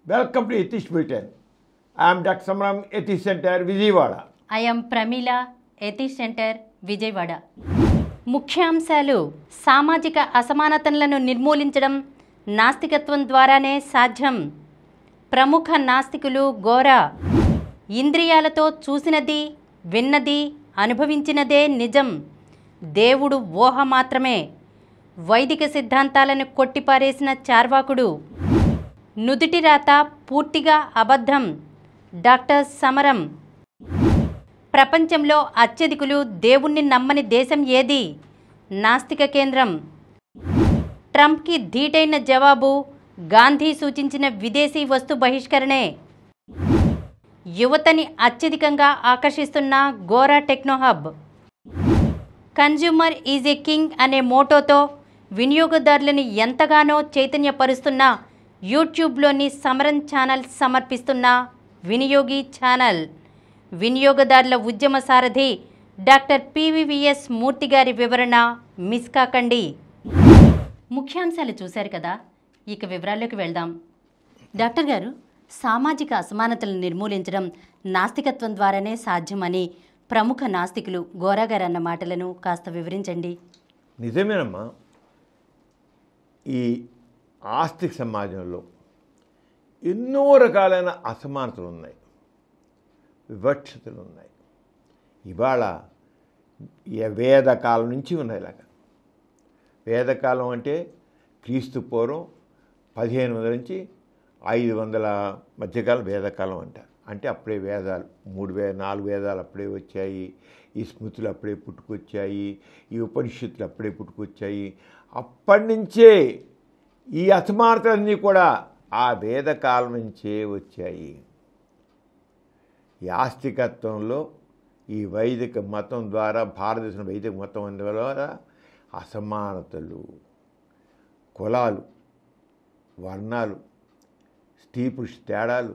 Welcome to Ethics Britain. I am Dr. Samram, Ethics Center, Vijayawada. I am Pramila, Ethics Center, Vijayawada. ముఖ్యాంశాలు సామాజిక అసమానతలను నిర్మూలించడం నాస్తికత్వం ద్వారానే సాధ్యం. ప్రముఖ నాస్తికులు గోరా. ఇంద్రియాలతో చూసినది, విన్నది, అనుభవించినదే నిజం. దేవుడు ఊహ మాత్రమే. వైదిక సిద్ధాంతాలను కొట్టిపారేసిన చార్వాకుడు. నుదిటి రాత పూర్తిగా అబద్ధం. డాక్టర్ సమరం. ప్రపంచంలో అత్యధికులు దేవుణ్ణి నమ్మని దేశం ఏది? నాస్తిక కేంద్రం. ట్రంప్కి ధీటైన జవాబు గాంధీ సూచించిన విదేశీ వస్తు బహిష్కరణే. యువతని అత్యధికంగా ఆకర్షిస్తున్న Gora techno hub. Consumer is a king అనే మోటోతో వినియోగదారులని ఎంతగానో చైతన్యపరుస్తున్న యూట్యూబ్లోని సమరం ఛానల్ సమర్పిస్తున్న వినియోగి ఛానల్. వినియోగదారుల ఉద్యమ సారథి డాక్టర్ పివివిఎస్ మూర్తి గారి వివరణ మిస్ కాకండి. ముఖ్యాంశాలు చూశారు కదా, ఇక వివరాల్లోకి వెళ్దాం. డాక్టర్ గారు, సామాజిక అసమానతలను నిర్మూలించడం నాస్తికత్వం ద్వారానే సాధ్యమని ప్రముఖ నాస్తికులు గోరా గారు అన్న మాటలను కాస్త వివరించండి. నిజమేనమ్మా. ఈ ఆస్తిక సమాజంలో ఎన్నో రకాలైన అసమానతలు ఉన్నాయి, వివక్షతలు ఉన్నాయి. ఇవాళ వేదకాలం నుంచి ఉన్నాయి. ఇలాగా వేదకాలం అంటే క్రీస్తు పూర్వం 1500 నుంచి 500 మధ్యకాలం వేదకాలం అంటారు. అంటే అప్పుడే వేదాలు 4 వేదాలు అప్పుడే వచ్చాయి. ఈ స్మృతులు అప్పుడే పుట్టుకొచ్చాయి. ఈ ఉపనిషత్తులు అప్పుడే పుట్టుకొచ్చాయి. అప్పటి నుంచే ఈ అసమానతలన్నీ కూడా ఆ వేదకాలం నుంచే వచ్చాయి. ఈ ఆస్తికత్వంలో ఈ వైదిక మతం ద్వారా, భారతదేశం వైదిక మతం ద్వారా అసమానతలు, కులాలు, వర్ణాలు, స్త్రీ పురుష తేడాలు,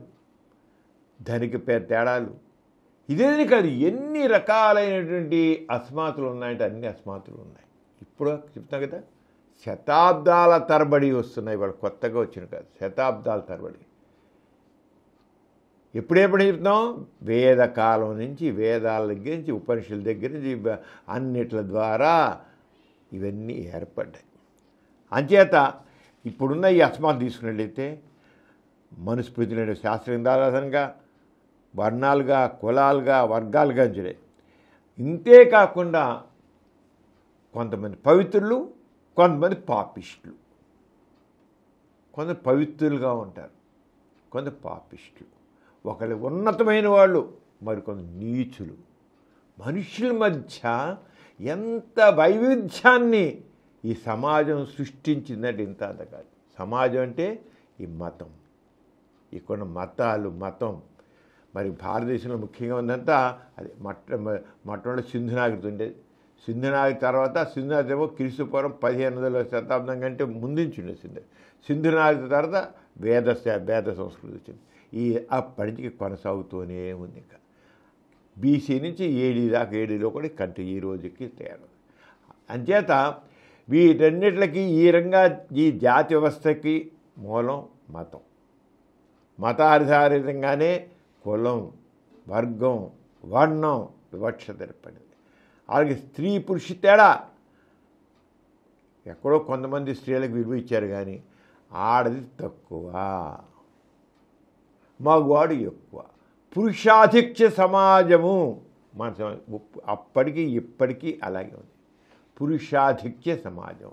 ధనిక పేరు తేడాలు, ఇదేది కాదు, ఎన్ని రకాలైనటువంటి అసమానతలు ఉన్నాయంటే అన్ని అసమానతలు ఉన్నాయి. ఇప్పుడు చెప్తాం కదా, శతాబ్దాల తరబడి వస్తున్నాయి. వాళ్ళు కొత్తగా వచ్చిన కాదు, శతాబ్దాల తరబడి. ఎప్పుడెప్పుడు చెప్తాం? వేదకాలం నుంచి, వేదాల దగ్గర నుంచి, ఉపనిషత్తుల దగ్గర నుంచి అన్నిట్ల ద్వారా ఇవన్నీ ఏర్పడ్డాయి. అంచేత ఇప్పుడున్న ఈ అసమానత తీసుకున్నట్లయితే మనుస్మృతులైన శాస్త్రీయంగా వర్ణాలుగా, కులాలుగా, వర్గాలుగా ఉంచలే. ఇంతే కాకుండా కొంతమంది పవిత్రులు, కొంతమంది పాపిస్టులు. కొంత పవిత్రులుగా ఉంటారు, కొంత పాపిస్టులు. ఒకళ్ళు ఉన్నతమైన వాళ్ళు, మరికొంత నీచులు. మనుషుల మధ్య ఎంత వైవిధ్యాన్ని ఈ సమాజం సృష్టించిందంటే ఇంత అంత కాదు. సమాజం అంటే ఈ మతం, ఇక్కడ మతాలు, మతం. మరి భారతదేశంలో ముఖ్యంగా ఉందంతా అది మొట్టమొదటి సింధు నాగరికత ఉండేది. సింధు నాగరికత తర్వాత, సింధు నాగరికత క్రీస్తు పూర్వం 1500వ శతాబ్దం కంటే ముందుండే సింధు నాగరికత తర్వాత వేద సంస్కృతి వచ్చింది. ఈ అప్పటి నుంచి కొనసాగుతూనే ఉంది. ఇంకా బీసీ నుంచి ఏడీ దాకా, ఏడీలో కూడా కంటే ఈ రోజుకి తయారు. అంచేత వీటన్నిటికి ఈ జాతి వ్యవస్థకి మూలం మతం. మతాధారితంగానే కులం, వర్గం, వర్ణం, వివక్షత ఏర్పడింది. అలాగే స్త్రీ పురుష తేడా. ఎక్కడో కొంతమంది స్త్రీలకు విలువ ఇచ్చారు, కానీ ఆడది తక్కువ, మగవాడు ఎక్కువ. పురుషాధిక్య సమాజము మన అప్పటికి ఇప్పటికీ అలాగే ఉంది. పురుషాధిక్య సమాజం.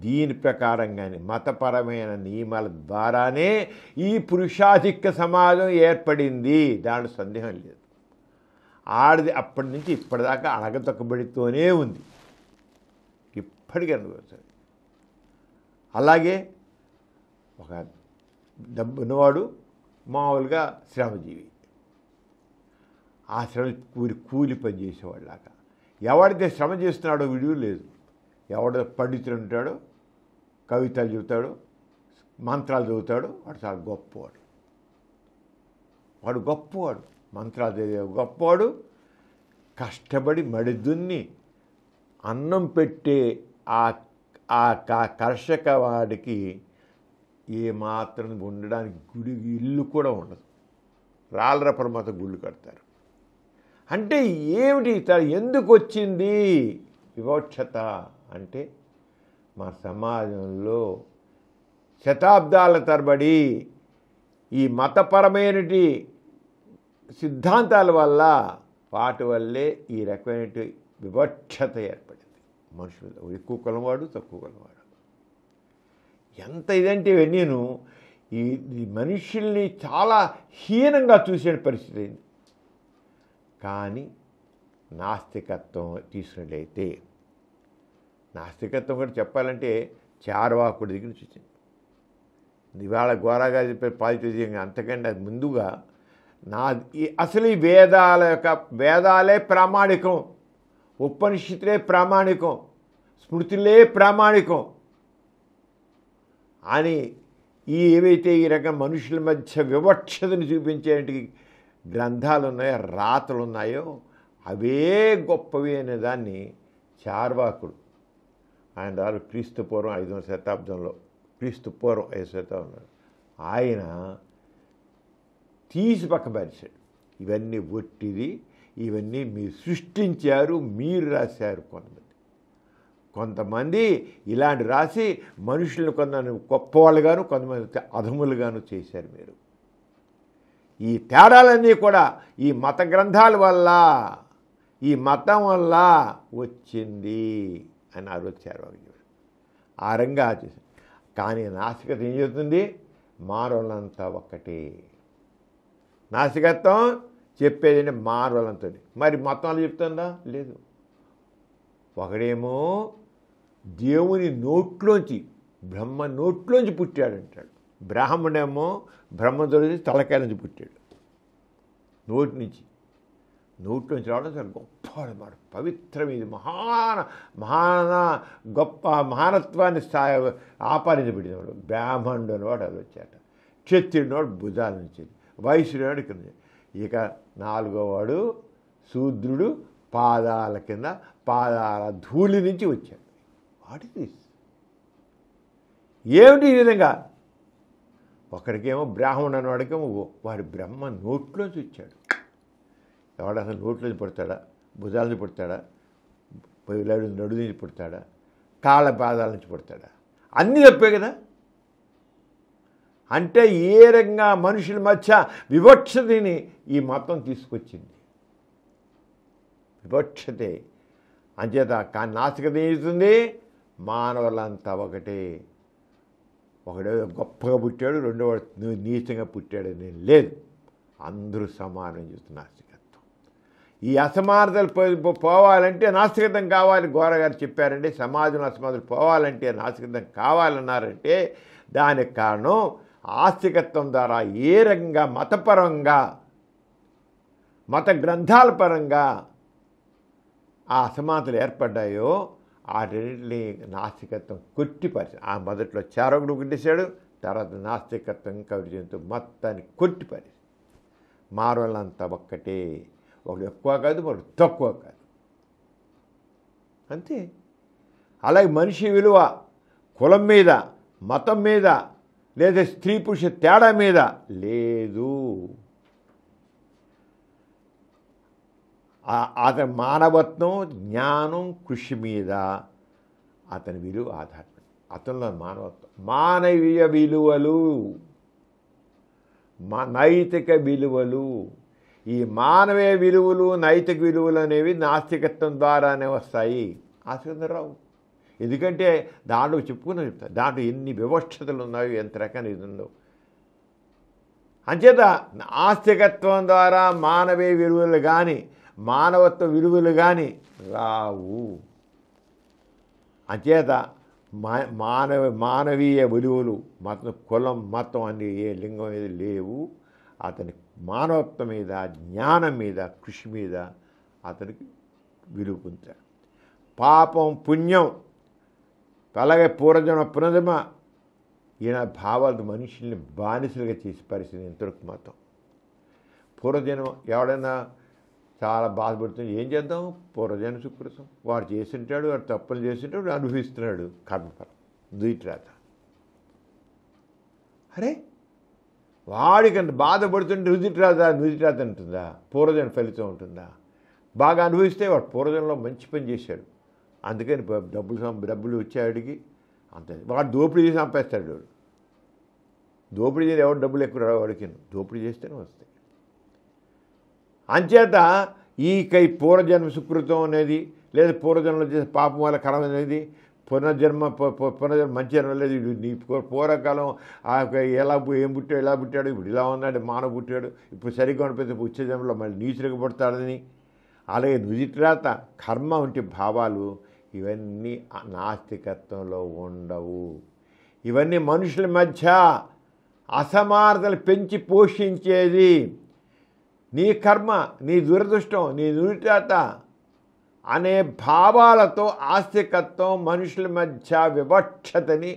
దీని ప్రకారంగానే మతపరమైన నియమాల ద్వారానే ఈ పురుషాధిక్య సమాజం ఏర్పడింది. దాంట్లో సందేహం లేదు. ఆడది అప్పటి నుంచి ఇప్పటిదాకా అణగతొక్కబడితూనే ఉంది, ఇప్పటికీ అనుభవిస్తుంది. అలాగే ఒక డబ్బున్నవాడు మామూలుగా శ్రమజీవి, ఆ శ్రమ కూలి పని చేసేవాళ్ళలాగా. ఎవడైతే శ్రమ చేస్తున్నాడో విడువ లేదు. ఎవడో పండితుడు ఉంటాడో, కవితలు చెబుతాడు, మంత్రాలు చదువుతాడు, వాడు చాలా గొప్పవాడు. వాడు గొప్పవాడు, మంత్రాలు చదివే గొప్పవాడు. కష్టపడి మడిదున్ని అన్నం పెట్టే ఆ కర్షక వాడికి ఏమాత్రం ఉండడానికి గుడి ఇల్లు కూడా ఉండదు. రాళ్ళరప్పల మత గుళ్ళు కడతారు. అంటే ఏమిటి ఎందుకు వచ్చింది వివక్షత అంటే మా సమాజంలో శతాబ్దాల తరబడి ఈ మతపరమైన సిద్ధాంతాల వల్ల వాటి వల్లే ఈ రకమైన వివక్షత ఏర్పడింది. మనుషులు ఎక్కువ కులవాడు తక్కువ కులవాడు ఎంత ఇదంటే నేను ఈ మనుషుల్ని చాలా హీనంగా చూసే పరిస్థితి అయింది. కానీ నాస్తికత్వం తీసుకున్నట్లయితే నాస్తికత్వం కూడా చెప్పాలంటే చార్వాకుడి దగ్గర నుంచి వచ్చింది. ఇవాళ ఘోరగా చెప్పే పాజిటివ్ అంతకంటే అది ముందుగా అసలు ఈ వేదాలే ప్రామాణికం, ఉపనిషత్తులే ప్రామాణికం, స్మృతులే ప్రామాణికం అని ఏవైతే ఈ రకం మనుషుల మధ్య వివక్షతను చూపించే గ్రంథాలు ఉన్నాయో రాతలు ఉన్నాయో అవే గొప్పవి అనే దాన్ని చార్వాకుడు ఆయన దాని క్రీస్తు పూర్వం 5వ శతాబ్దంలో క్రీస్తు పూర్వం 5వ శతాబ్దంలో ఆయన తీసి పక్కపరిచాడు. ఇవన్నీ ఒట్టిది, ఇవన్నీ మీరు సృష్టించారు, మీరు రాశారు. కొంతమంది ఇలాంటి రాసి మనుషులను కొంతమంది గొప్పవాళ్ళుగాను కొంతమంది అధములుగాను చేశారు. మీరు ఈ తేడాలన్నీ కూడా ఈ మత గ్రంథాల వల్ల ఈ మతం వల్ల వచ్చింది అని ఆలోచించారు. ఆ రంగా చేశారు. కానీ నాస్తికత ఏం చెబుతుంది? మానవులంతా ఒక్కటే. నాస్తికత్వం చెప్పేది మానవులంతా. మరి మతాలు చెప్తుందా? లేదు. ఒకడేమో దేవుని నోట్లోంచి బ్రహ్మ నోట్లోంచి పుట్టాడంటాడు. బ్రాహ్మణేమో బ్రహ్మతోటి తలకాయ నుంచి పుట్టాడు. నోట్లోంచి రావడం చాలా గొప్ప అన్నమాట. పవిత్రం. ఇది గొప్ప మహానత్వాన్ని ఆపాదించబడినవాడు. బ్రాహ్మణుడు అనేవాడు అది వచ్చాట. క్షత్రియుడినవాడు భుజాల నుంచి, వైశ్యుడు కింద, ఇక 4వ వాడు శూద్రుడు పాదాల కింద పాదాల ధూళి నుంచి వచ్చాడు. What is this? ఏమిటి ఈ విధంగా? ఒకడికేమో బ్రాహ్మణుడు అనేవాడికేమో వాడి బ్రహ్మ నోట్లోంచి వచ్చాడు. ఎవడు అసలు నోట్లోంచి పుడతాడా? భుజాల నుంచి పుడతాడా? నడు నుంచి పుడతాడా? కాళ్ళ పాదాల నుంచి పుడతాడా? అన్నీ తప్పే కదా. అంటే ఏ రకంగా మనుషుల మధ్య వివక్షతని ఈ మతం తీసుకొచ్చింది. వివక్షతే అంచేత. కానీ నాస్తికత ఏం చేస్తుంది? మానవులంతా ఒకటే. ఒకడే గొప్పగా పుట్టాడు, రెండోవాడు నీచంగా పుట్టాడని లేదు. అందరూ సమానం చేస్తుంది నాస్తికత్వం. ఈ అసమానతలు పోవాలంటే నాస్తికత్వం కావాలి. గోరగారు చెప్పారండి, సమాజంలో అసమానతలు పోవాలంటే నాస్తికత్వం కావాలన్నారంటే దానికి కారణం ఆస్తికత్వం ద్వారా ఏ రకంగా మతపరంగా మత గ్రంథాల పరంగా ఆ అసమానతలు ఏర్పడ్డాయో ఆ రెండింటిని నాస్తికత్వం కొట్టిపరిచాడు. ఆ మొదట్లో చారకుడు కొట్టేశాడు, తర్వాత నాస్తికత్వం కవిజంతో మొత్తాన్ని కొట్టిపరిచాడు. మానవులంతా ఒక్కటే. ఒకడు ఎక్కువ కాదు, ఒకడు తక్కువ కాదు, అంతే. అలాగే మనిషి విలువ కులం మీద, మతం మీద, లేదా స్త్రీ పురుష తేడా మీద లేదు. అతని మానవత్వం, జ్ఞానం, కృషి మీద అతని విలువ ఆధారపడి, అతనిలో మానవత్వం, మానవీయ విలువలు, నైతిక విలువలు. ఈ మానవీయ విలువలు, నైతిక విలువలు అనేవి నాస్తికత్వం ద్వారానే వస్తాయి. ఆస్తికత్వం రావు. ఎందుకంటే దాంట్లో చెప్తారు, దాంట్లో ఎన్ని వివక్షతలు ఉన్నాయో, ఎంత రకాల ఇది ఉందో. అంచేత ఆస్తికత్వం ద్వారా మానవీయ విలువలు కానీ మానవత్వ విలువలు కానీ రావు. అంచేత మానవీయ విలువలు, మతం, కులం, మతం అనే ఏ లింగం ఏది లేవు. అతని మానవత్వం మీద, జ్ఞానం మీద, కృషి మీద అతనికి విలువ పొందుతాడు. పాపం, పుణ్యం, అలాగే పూర్వజన్మ, పునర్జన్మ, ఈయన భావాలు మనుషుల్ని బానిసలుగా చేసే పరిస్థితి ఇంతవరకు మతం. పూర్వజన్మ ఎవడైనా చాలా బాధపడుతుంది, ఏం చేద్దాం? పూర్వజన్మ సుకృతం. వాడు చేసింటాడు, వాడు తప్పులు చేసింటాడు, అనుభవిస్తున్నాడు కర్మఫలం, దుయిట్రాత. అరే వాడికి బాధపడుతుంటే నుదిటిరాత ఉంటుందా? పూర్వజన్మ ఫలితం ఉంటుందా? బాగా అనుభవిస్తే వాడు పూర్వజన్మలో మంచి పని చేశాడు, అందుకని డబ్బులు వచ్చాడికి అంతే. వాడు దోపిడీ చేసి చంపేస్తాడు. వాడు దోపిడీ చేసి ఎవరు డబ్బులు ఎక్కువ రావు వాడికి, దోపిడీ చేస్తేనే వస్తాయి. అంచేత ఈ పూర్వజన్మ సుకృతం అనేది లేదా పూర్వజన్మలో చేసే పాపం వల్ల కరం అనేది పునర్జన్మ మంచి జన్మ లేదు. నీ పూర్వకాలం ఎలా పుట్టాడు, ఇప్పుడు ఇలా ఉన్నాడు, మానవ పుట్టాడు, ఇప్పుడు సరిగ్గా అనిపిస్తే వచ్చే జన్మలో మళ్ళీ నీచులకు పడతాడని. అలాగే నుదిటిరాత కర్మ వంటి భావాలు ఇవన్నీ నాస్తికత్వంలో ఉండవు. ఇవన్నీ మనుషుల మధ్య అసమానతలు పెంచి పోషించేది. నీ కర్మ, నీ దురదృష్టం, నీ నుదిటిరాత అనే భావాలతో ఆస్తికత్వం మనుషుల మధ్య వివక్షతని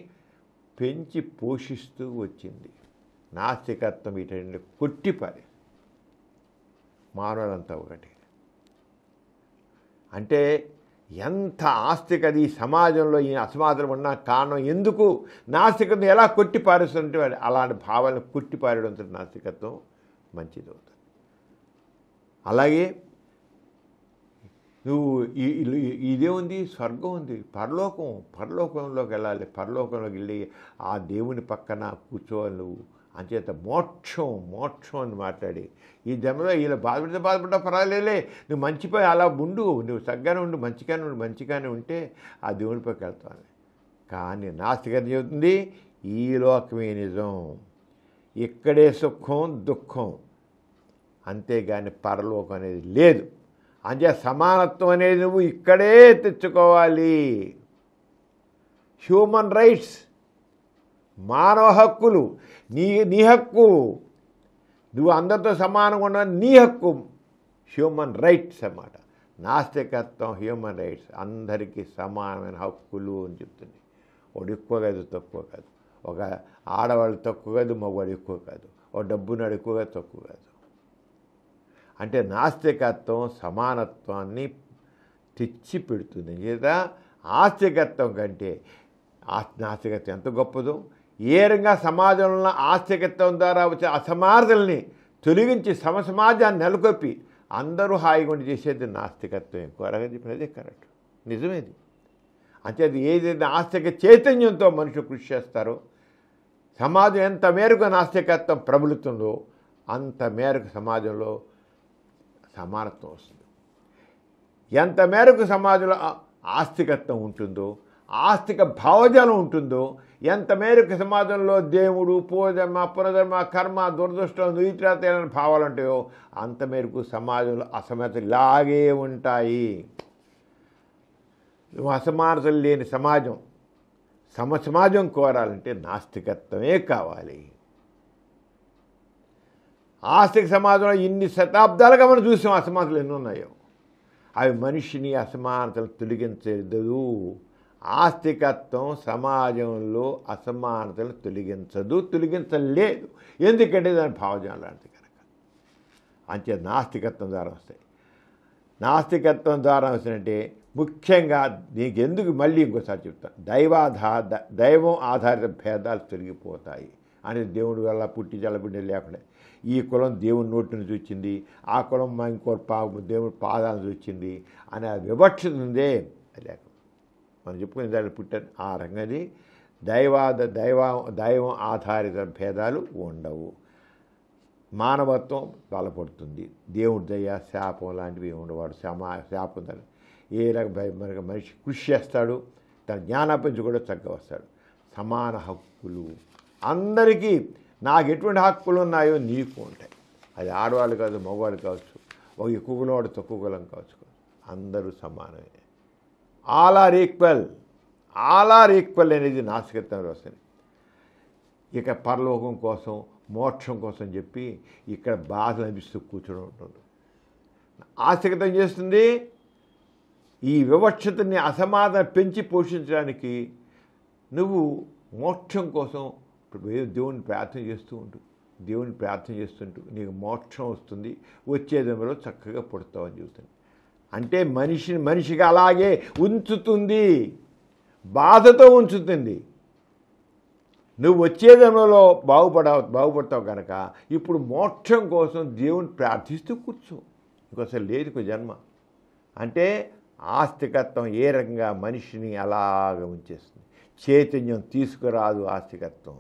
పెంచి పోషిస్తూ వచ్చింది. నాస్తికత్వం వీటన్ని కొట్టిపారి మానవులంతా ఒకటి. అంటే ఎంత ఆస్తికది ఈ సమాజంలో ఈ అసమాధానం ఉన్న కారణం ఎందుకు? నాస్తికత్వం ఎలా కొట్టిపారేస్తుంటే అలాంటి భావాలను కొట్టిపారడంతో నాస్తికత్వం మంచిది అవుతుంది. అలాగే నువ్వు ఇదే ఉంది, స్వర్గం ఉంది, పరలోకంలోకి వెళ్ళాలి, పరలోకంలోకి వెళ్ళి ఆ దేవుని పక్కన కూర్చోవాలి నువ్వు. అంచేత మోక్షం అని మాట్లాడి ఈ జన్మలో ఇలా బాధపడ్డా పర్వాలేలే, నువ్వు మంచిపోయి అలా ఉండు, నువ్వు చక్కగానే ఉండు, మంచిగానే ఉంటే ఆ దేవునిపైకి వెళ్తాను. కానీ నాస్తికత చెబుతుంది ఈ లోకమే నిజం, ఇక్కడే సుఖం దుఃఖం, అంతేగాని పరలోకం అనేది లేదు. అంటే సమానత్వం అనేది నువ్వు ఇక్కడే తెచ్చుకోవాలి. హ్యూమన్ రైట్స్, మానవ హక్కులు, నీ హక్కు, నువ్వు అందరితో సమానంగా ఉండాలి, నీ హక్కు, హ్యూమన్ రైట్స్ అన్నమాట. నాస్తికత్వం హ్యూమన్ రైట్స్, అందరికీ సమానమైన హక్కులు అని చెప్తుంది. వాడు ఎక్కువ కాదు తక్కువ కాదు, ఒక ఆడవాళ్ళు తక్కువ కాదు, మగవాడు ఎక్కువ కాదు, ఒక డబ్బున్నాడు ఎక్కువ కాదు తక్కువ కాదు. అంటే నాస్తికత్వం సమానత్వాన్ని తెచ్చి పెడుతుంది. లేదా ఆస్తికత్వం కంటే నాస్తికత్వం ఎంత గొప్పదో, ఏ రంగా సమాజంలో ఉన్న ఆస్తికత్వం ద్వారా వచ్చే అసమానతల్ని తొలగించి సమాజాన్ని నెలకొల్పి అందరూ హాయిగా చేసేది నాస్తికత్వం. ఎక్కువగా చెప్పినదే కరెక్ట్, నిజమేది. అంటే అది ఏదైతే ఆస్తిక చైతన్యంతో మనుషులు కృషి చేస్తారో, సమాజం ఎంత మేరకు నాస్తికత్వం ప్రబలుతుందో అంత మేరకు సమాజంలో సమానత్వం వస్తుంది. ఎంత మేరకు సమాజంలో ఆస్తికత్వం ఉంటుందో, ఆస్తిక భావజాలం ఉంటుందో, ఎంత మేరకు సమాజంలో దేవుడు, పూర్వజన్మ, పునర్జన్మ, కర్మ, దురదృష్టం, నుదిటిరాత భావాలు ఉంటాయో అంత మేరకు సమాజంలో అసమానతలు ఇలాగే ఉంటాయి. అసమానతలు లేని సమాజం, సమాజం కోరాలంటే నాస్తికత్వమే కావాలి. ఆస్తిక సమాజంలో ఇన్ని శతాబ్దాలుగా మనం చూసాం అసమానతలు ఎన్ని ఉన్నాయో. అవి మనిషిని అసమానతలు తొలగించదు. ఆస్తికత్వం సమాజంలో అసమానతలు తొలగించలేదు. ఎందుకంటే దాని భావజాలం లాంటిది కనుక. అంతే నాస్తికత్వం ద్వారా వస్తాయి. నాస్తికత్వం ద్వారా వస్తాయంటే ముఖ్యంగా నీకు ఎందుకు మళ్ళీ ఇంకోసారి చెప్తాను, దైవం ఆధారిత భేదాలు తొలగిపోతాయి. అనేది దేవుడి వల్ల పుట్టి చల్లబిడ్డ లేకుండా ఈ కులం దేవుని నోటి నుంచి వచ్చింది, ఆ కులం మా ఇంకో దేవుడి పాదాల నుంచి వచ్చింది అనే వివక్షత ఉందే అది లేక మనం చెప్పుకునే దాన్ని పుట్టారు. ఆ రంగది దైవం ఆధారిత భేదాలు ఉండవు. మానవత్వం బలపడుతుంది. దేవుడి దయ శాపం లాంటివి ఉండవాడు. శాపం దాన్ని ఏ రకంగా మనిషి కృషి చేస్తాడు, తన జ్ఞానాపించి కూడా చక్కగా వస్తాడు. సమాన హక్కులు అందరికీ, నాకు ఎటువంటి హక్కులు ఉన్నాయో నీకు ఉంటాయి. అది ఆడవాళ్ళు కాదు, మగవాళ్ళు కావచ్చు, ఒక ఎక్కువ కులం వాడు తక్కువ కులం కావచ్చు, అందరూ సమానమే. ఆల్ ఆర్ ఈక్వల్ అనేది నాస్తికత్వంలో వస్తుంది. ఇక పరలోకం కోసం, మోక్షం కోసం చెప్పి ఇక్కడ బాధలు అనిపిస్తూ కూర్చొని ఉంటుంది. ఆస్తికత్వం చేస్తుంది ఈ వివక్షతని, అసమాధానం పెంచి పోషించడానికి. నువ్వు మోక్షం కోసం దేవుని ప్రార్థన చేస్తుంటూ నీకు మోక్షం వస్తుంది, వచ్చే జన్మలో చక్కగా పుడతావు అని చెబుతుంది. అంటే మనిషిగా అలాగే ఉంచుతుంది, బాధతో ఉంచుతుంది. నువ్వు వచ్చే జన్మలో బాగుపడతావు కనుక ఇప్పుడు మోక్షం కోసం దేవుని ప్రార్థిస్తూ కూర్చో. ఇంకోసారి లేదు ఇంకో జన్మ. అంటే ఆస్తికత్వం ఏ రకంగా మనిషిని అలాగ ఉంచేస్తుంది. చైతన్యం తీసుకురాదు ఆస్తికత్వం.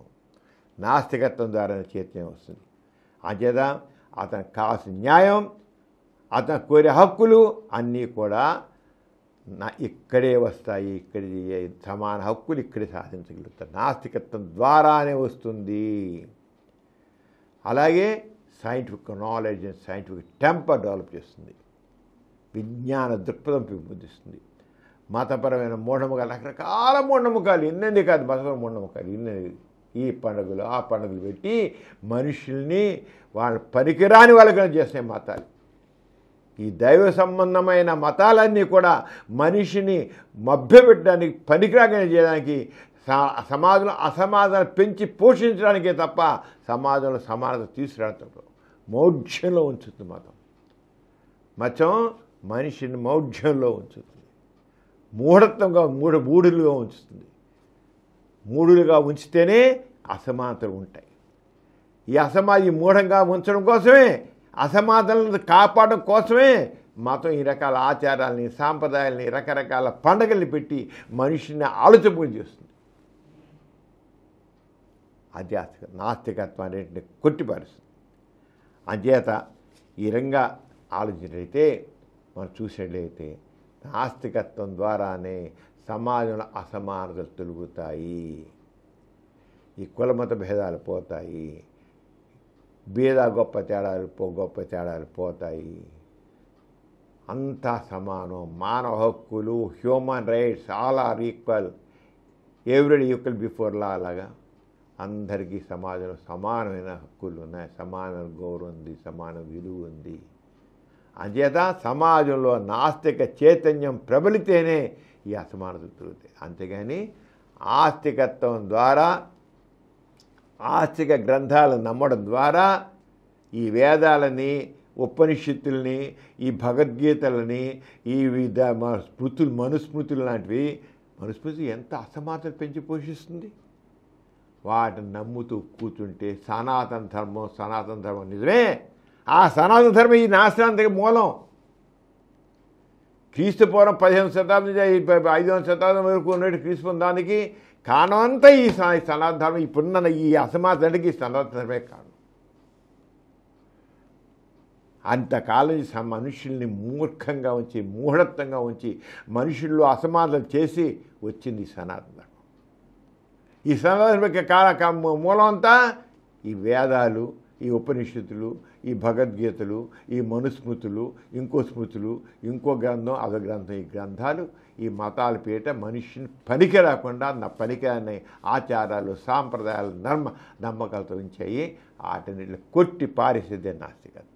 నాస్తికత్వం ద్వారా చైతన్యం వస్తుంది. అంచేత అతనికి కావాల్సిన న్యాయం, అతను కోరే హక్కులు అన్నీ కూడా ఇక్కడే వస్తాయి. ఇక్కడ సమాన హక్కులు ఇక్కడే సాధించగలుగుతారు. నాస్తికత్వం ద్వారానే వస్తుంది. అలాగే scientific knowledge and scientific temper develop చేస్తుంది. విజ్ఞాన దృక్పథం పెంపొందిస్తుంది. మతపరమైన మూఢనమ్మకాలు, రకరకాల మూఢనమ్మకాలు, ఎన్నెన్ని కాదు మతపరమైన మూఢనమ్మకాలు, ఎన్నెన్ని ఈ పండుగలు ఆ పండుగలు పెట్టి మనుషుల్ని వాళ్ళ పనికిరాని వాళ్ళగా చేస్తాయి మతాలు. ఈ దైవ సంబంధమైన మతాలన్నీ కూడా మనిషిని మభ్యపెట్టడానికి, పనికిరాగా చేయడానికి, సమాజంలో అసమాధానం పెంచి పోషించడానికే తప్ప సమాజంలో సమానత తీసుకురావడంతో మౌఢ్యంలో ఉంచుతుంది మతం. మతం మనిషిని మౌఢ్యంలో ఉంచుతుంది. మూఢత్వంగా మూఢులుగా ఉంచుతుంది. మూఢులుగా ఉంచితేనే అసమానతలు ఉంటాయి. ఈ మూఢంగా ఉంచడం కోసమే, అసమానతలను కాపాడడం కోసమే మతం ఈ రకాల ఆచారాలని, సాంప్రదాయాలని, రకరకాల పండుగల్ని పెట్టి మనిషిని ఆలోచన చేస్తుంది. అది నాస్తికత్వం అనేటిని కొట్టిపారుస్తుంది. అంచేత ఈ రంగా ఆలోచించినట్లయితే, మనం చూసినట్లయితే నాస్తికత్వం ద్వారానే సమాజంలో అసమానతలు తొలుగుతాయి. ఈ కులమత భేదాలు పోతాయి. గొప్ప తేడాలు పోతాయి. అంతా సమానం. మానవ హక్కులు, human rights, all are equal, everyday equal before law. అలాగా అందరికీ సమాజంలో సమానమైన హక్కులు ఉన్నాయి, సమాన గౌరవం ఉంది, సమాన విలువ ఉంది. అంచేత సమాజంలో నాస్తిక చైతన్యం ప్రబలితేనే ఈ అసమానతలు తొలుగుతాయి. అంతేగాని ఆస్తికత్వం ద్వారా, ఆస్తిక గ్రంథాలను నమ్మడం ద్వారా ఈ వేదాలని, ఉపనిషత్తుల్ని, ఈ భగవద్గీతలని, ఈ మనుస్మృతులు లాంటివి, మనుస్మృతి ఎంత అసమానతలు పెంచి పోషిస్తుంది. వాటిని నమ్ముతూ కూర్చుంటే సనాతన ధర్మం నిజమే. ఆ సనాతన ధర్మం ఈ నాశనానికి మూలం. క్రీస్తు పూర్వం 15వ శతాబ్దం నుంచి 5వ శతాబ్దం వరకు ఉన్నట్టు క్రీస్తు దానికి కారణమంతా ఈ సనాతన ధర్మం. ఇప్పుడున్న ఈ అసమానతకి సనాతన ధర్మే కారణం. అంతకాలం మనుషుల్ని మూర్ఖంగా ఉంచి, మూఢత్వంగా ఉంచి, మనుషుల్లో అసమానతలు చేసి వచ్చింది సనాతన ధర్మం. ఈ సనాతన మూలం అంతా ఈ వేదాలు, ఈ ఉపనిషత్తులు, ఈ భగవద్గీతలు, ఈ మనుస్మృతులు, ఇంకో స్మృతులు, ఇంకో గ్రంథం, అదో గ్రంథం. ఈ గ్రంథాలు ఈ మతాల పేట మనిషిని పనికి రాకుండా పనికిరాని ఆచారాలు, సాంప్రదాయాలు, నమ్మకాలతో ఉంచాయి. వాటిని కొట్టి పారేసేదే నాస్తికత్వం.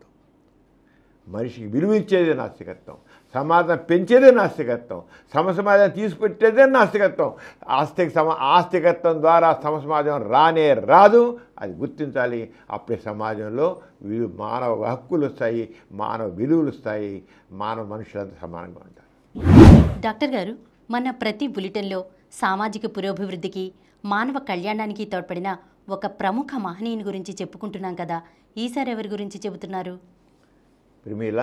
మనిషికి విలువించేదే నాస్తికత్వం. సమాజం పెంచేదే నాస్తికత్వం. సమాజాన్ని తీసుకొచ్చేదే నాస్తికత్వం. ఆస్తికత్వం ద్వారా సమాజం రాదు. అది గుర్తించాలి. అప్పుడే సమాజంలో మానవ హక్కులు వస్తాయి, మానవ విలువలు వస్తాయి, మానవ మనుషులంతా సమానంగా ఉంటారు. డాక్టర్ గారు, మన ప్రతి బులెటిన్లో సామాజిక పురోభివృద్ధికి, మానవ కళ్యాణానికి తోడ్పడిన ఒక ప్రముఖ మహనీయుని గురించి చెప్పుకుంటున్నాం కదా, ఈసారి ఎవరి గురించి చెబుతున్నారు? ప్రిమిల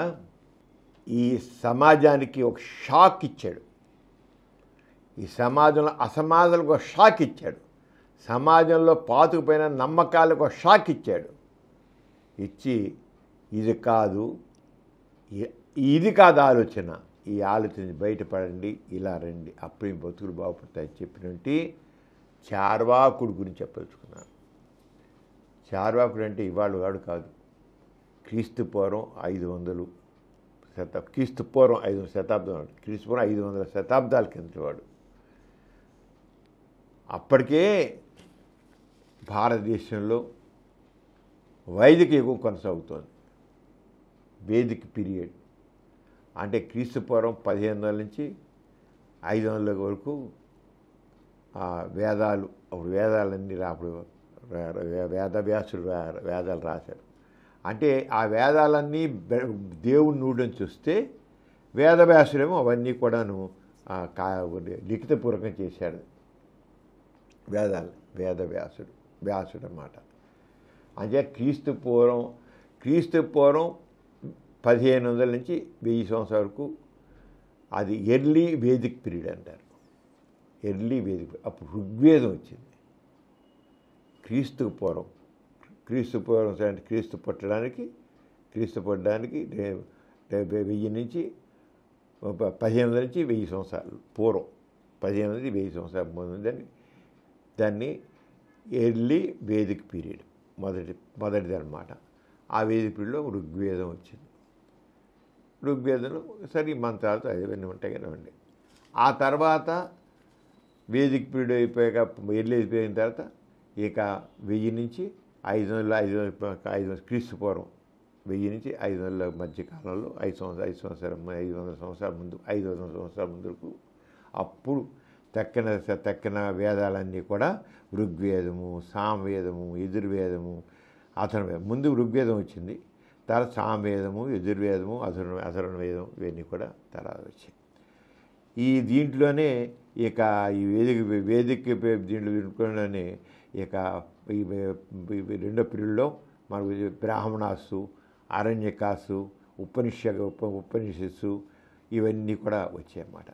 ఈ సమాజానికి ఒక షాక్ ఇచ్చాడు. ఈ సమాజంలో అసమానాలకు ఒక షాక్ ఇచ్చాడు. సమాజంలో పాతుకుపోయిన నమ్మకాలకు ఒక షాక్ ఇచ్చాడు. ఇచ్చి ఇది కాదు ఆలోచన, ఈ ఆలోచన బయటపడండి, ఇలా రండి, అప్పుడు ఈ బతుకులు బాగుపడతాయి చెప్పినట్టు చార్వాకుడు గురించి చెప్పదలుచుకున్నాను. చార్వాకుడు అంటే ఇవాళ వాడు కాదు. క్రీస్తు పూర్వం 500 శతాబ్దం, క్రీస్తు పూర్వం 500 శతాబ్దాల కింద వాడు. అప్పటికే భారతదేశంలో వైదిక యుగం కొనసాగుతోంది. వేదిక పీరియడ్ అంటే క్రీస్తు పూర్వం 1500 నుంచి 500 వరకు వేదాలు, అప్పుడు వేదాలన్నీ అప్పుడు వేదవ్యాసుడు వేదాలు రాశాడు. అంటే ఆ వేదాలన్నీ దేవుని నోటి నుంచి వస్తే వేదవ్యాసుడేమో అవన్నీ కూడాను లిఖితపూర్వకం చేశాడు వేదాలు. వ్యాసుడు అన్నమాట. అంటే క్రీస్తు పూర్వం 1500 నుంచి 1000 సంవత్సరాల వరకు అది ఎర్లీ వేదిక్ పీరియడ్ అంటారు. ఎర్లీ వేదిక్, అప్పుడు ఋగ్వేదం వచ్చింది. క్రీస్తు పూర్వం అంటే క్రీస్తు పుట్టడానికి 1000 నుంచి 1500 నుంచి 1000 సంవత్సరాలు పూర్వం, 1500 నుంచి 1000 సంవత్సరాల ముందు దాన్ని ఎర్లీ వేదిక్ పీరియడ్ మొదటిది అన్నమాట. ఆ వేదిక్ పీరియడ్లో ఋగ్వేదం వచ్చింది. ఋగ్వేదంలో సరే ఈ మంత్రాలతో అవన్నీ ఉంటాయి కదండి. ఆ తర్వాత వేదిక్ పీరియడ్ అయిపోయాక ఎర్లీ అయిపోయిన తర్వాత ఇక 1000 నుంచి 500 క్రీస్తు పూర్వం 1000 నుంచి 500 మధ్య కాలంలో 500 సంవత్సరాల ముందు 500 సంవత్సరాల ముందుకు అప్పుడు తక్కిన వేదాలన్నీ కూడా ఋగ్వేదము, సామవేదము, యజుర్వేదము, అథర్వవేదం. ముందు ఋగ్వేదం వచ్చింది, తర్వాత సామవేదము, యజుర్వేదము, అథర్వవేదం ఇవన్నీ కూడా తర్వాత వచ్చాయి. ఈ దీంట్లోనే ఇక ఈ వేదిక దీంట్లో వినుకోవడానే ఇక రెండో పీరియడ్లో మనకు బ్రాహ్మణాసు, అరణ్యకాసు, ఉపనిషత్సు ఇవన్నీ కూడా వచ్చాయన్నమాట.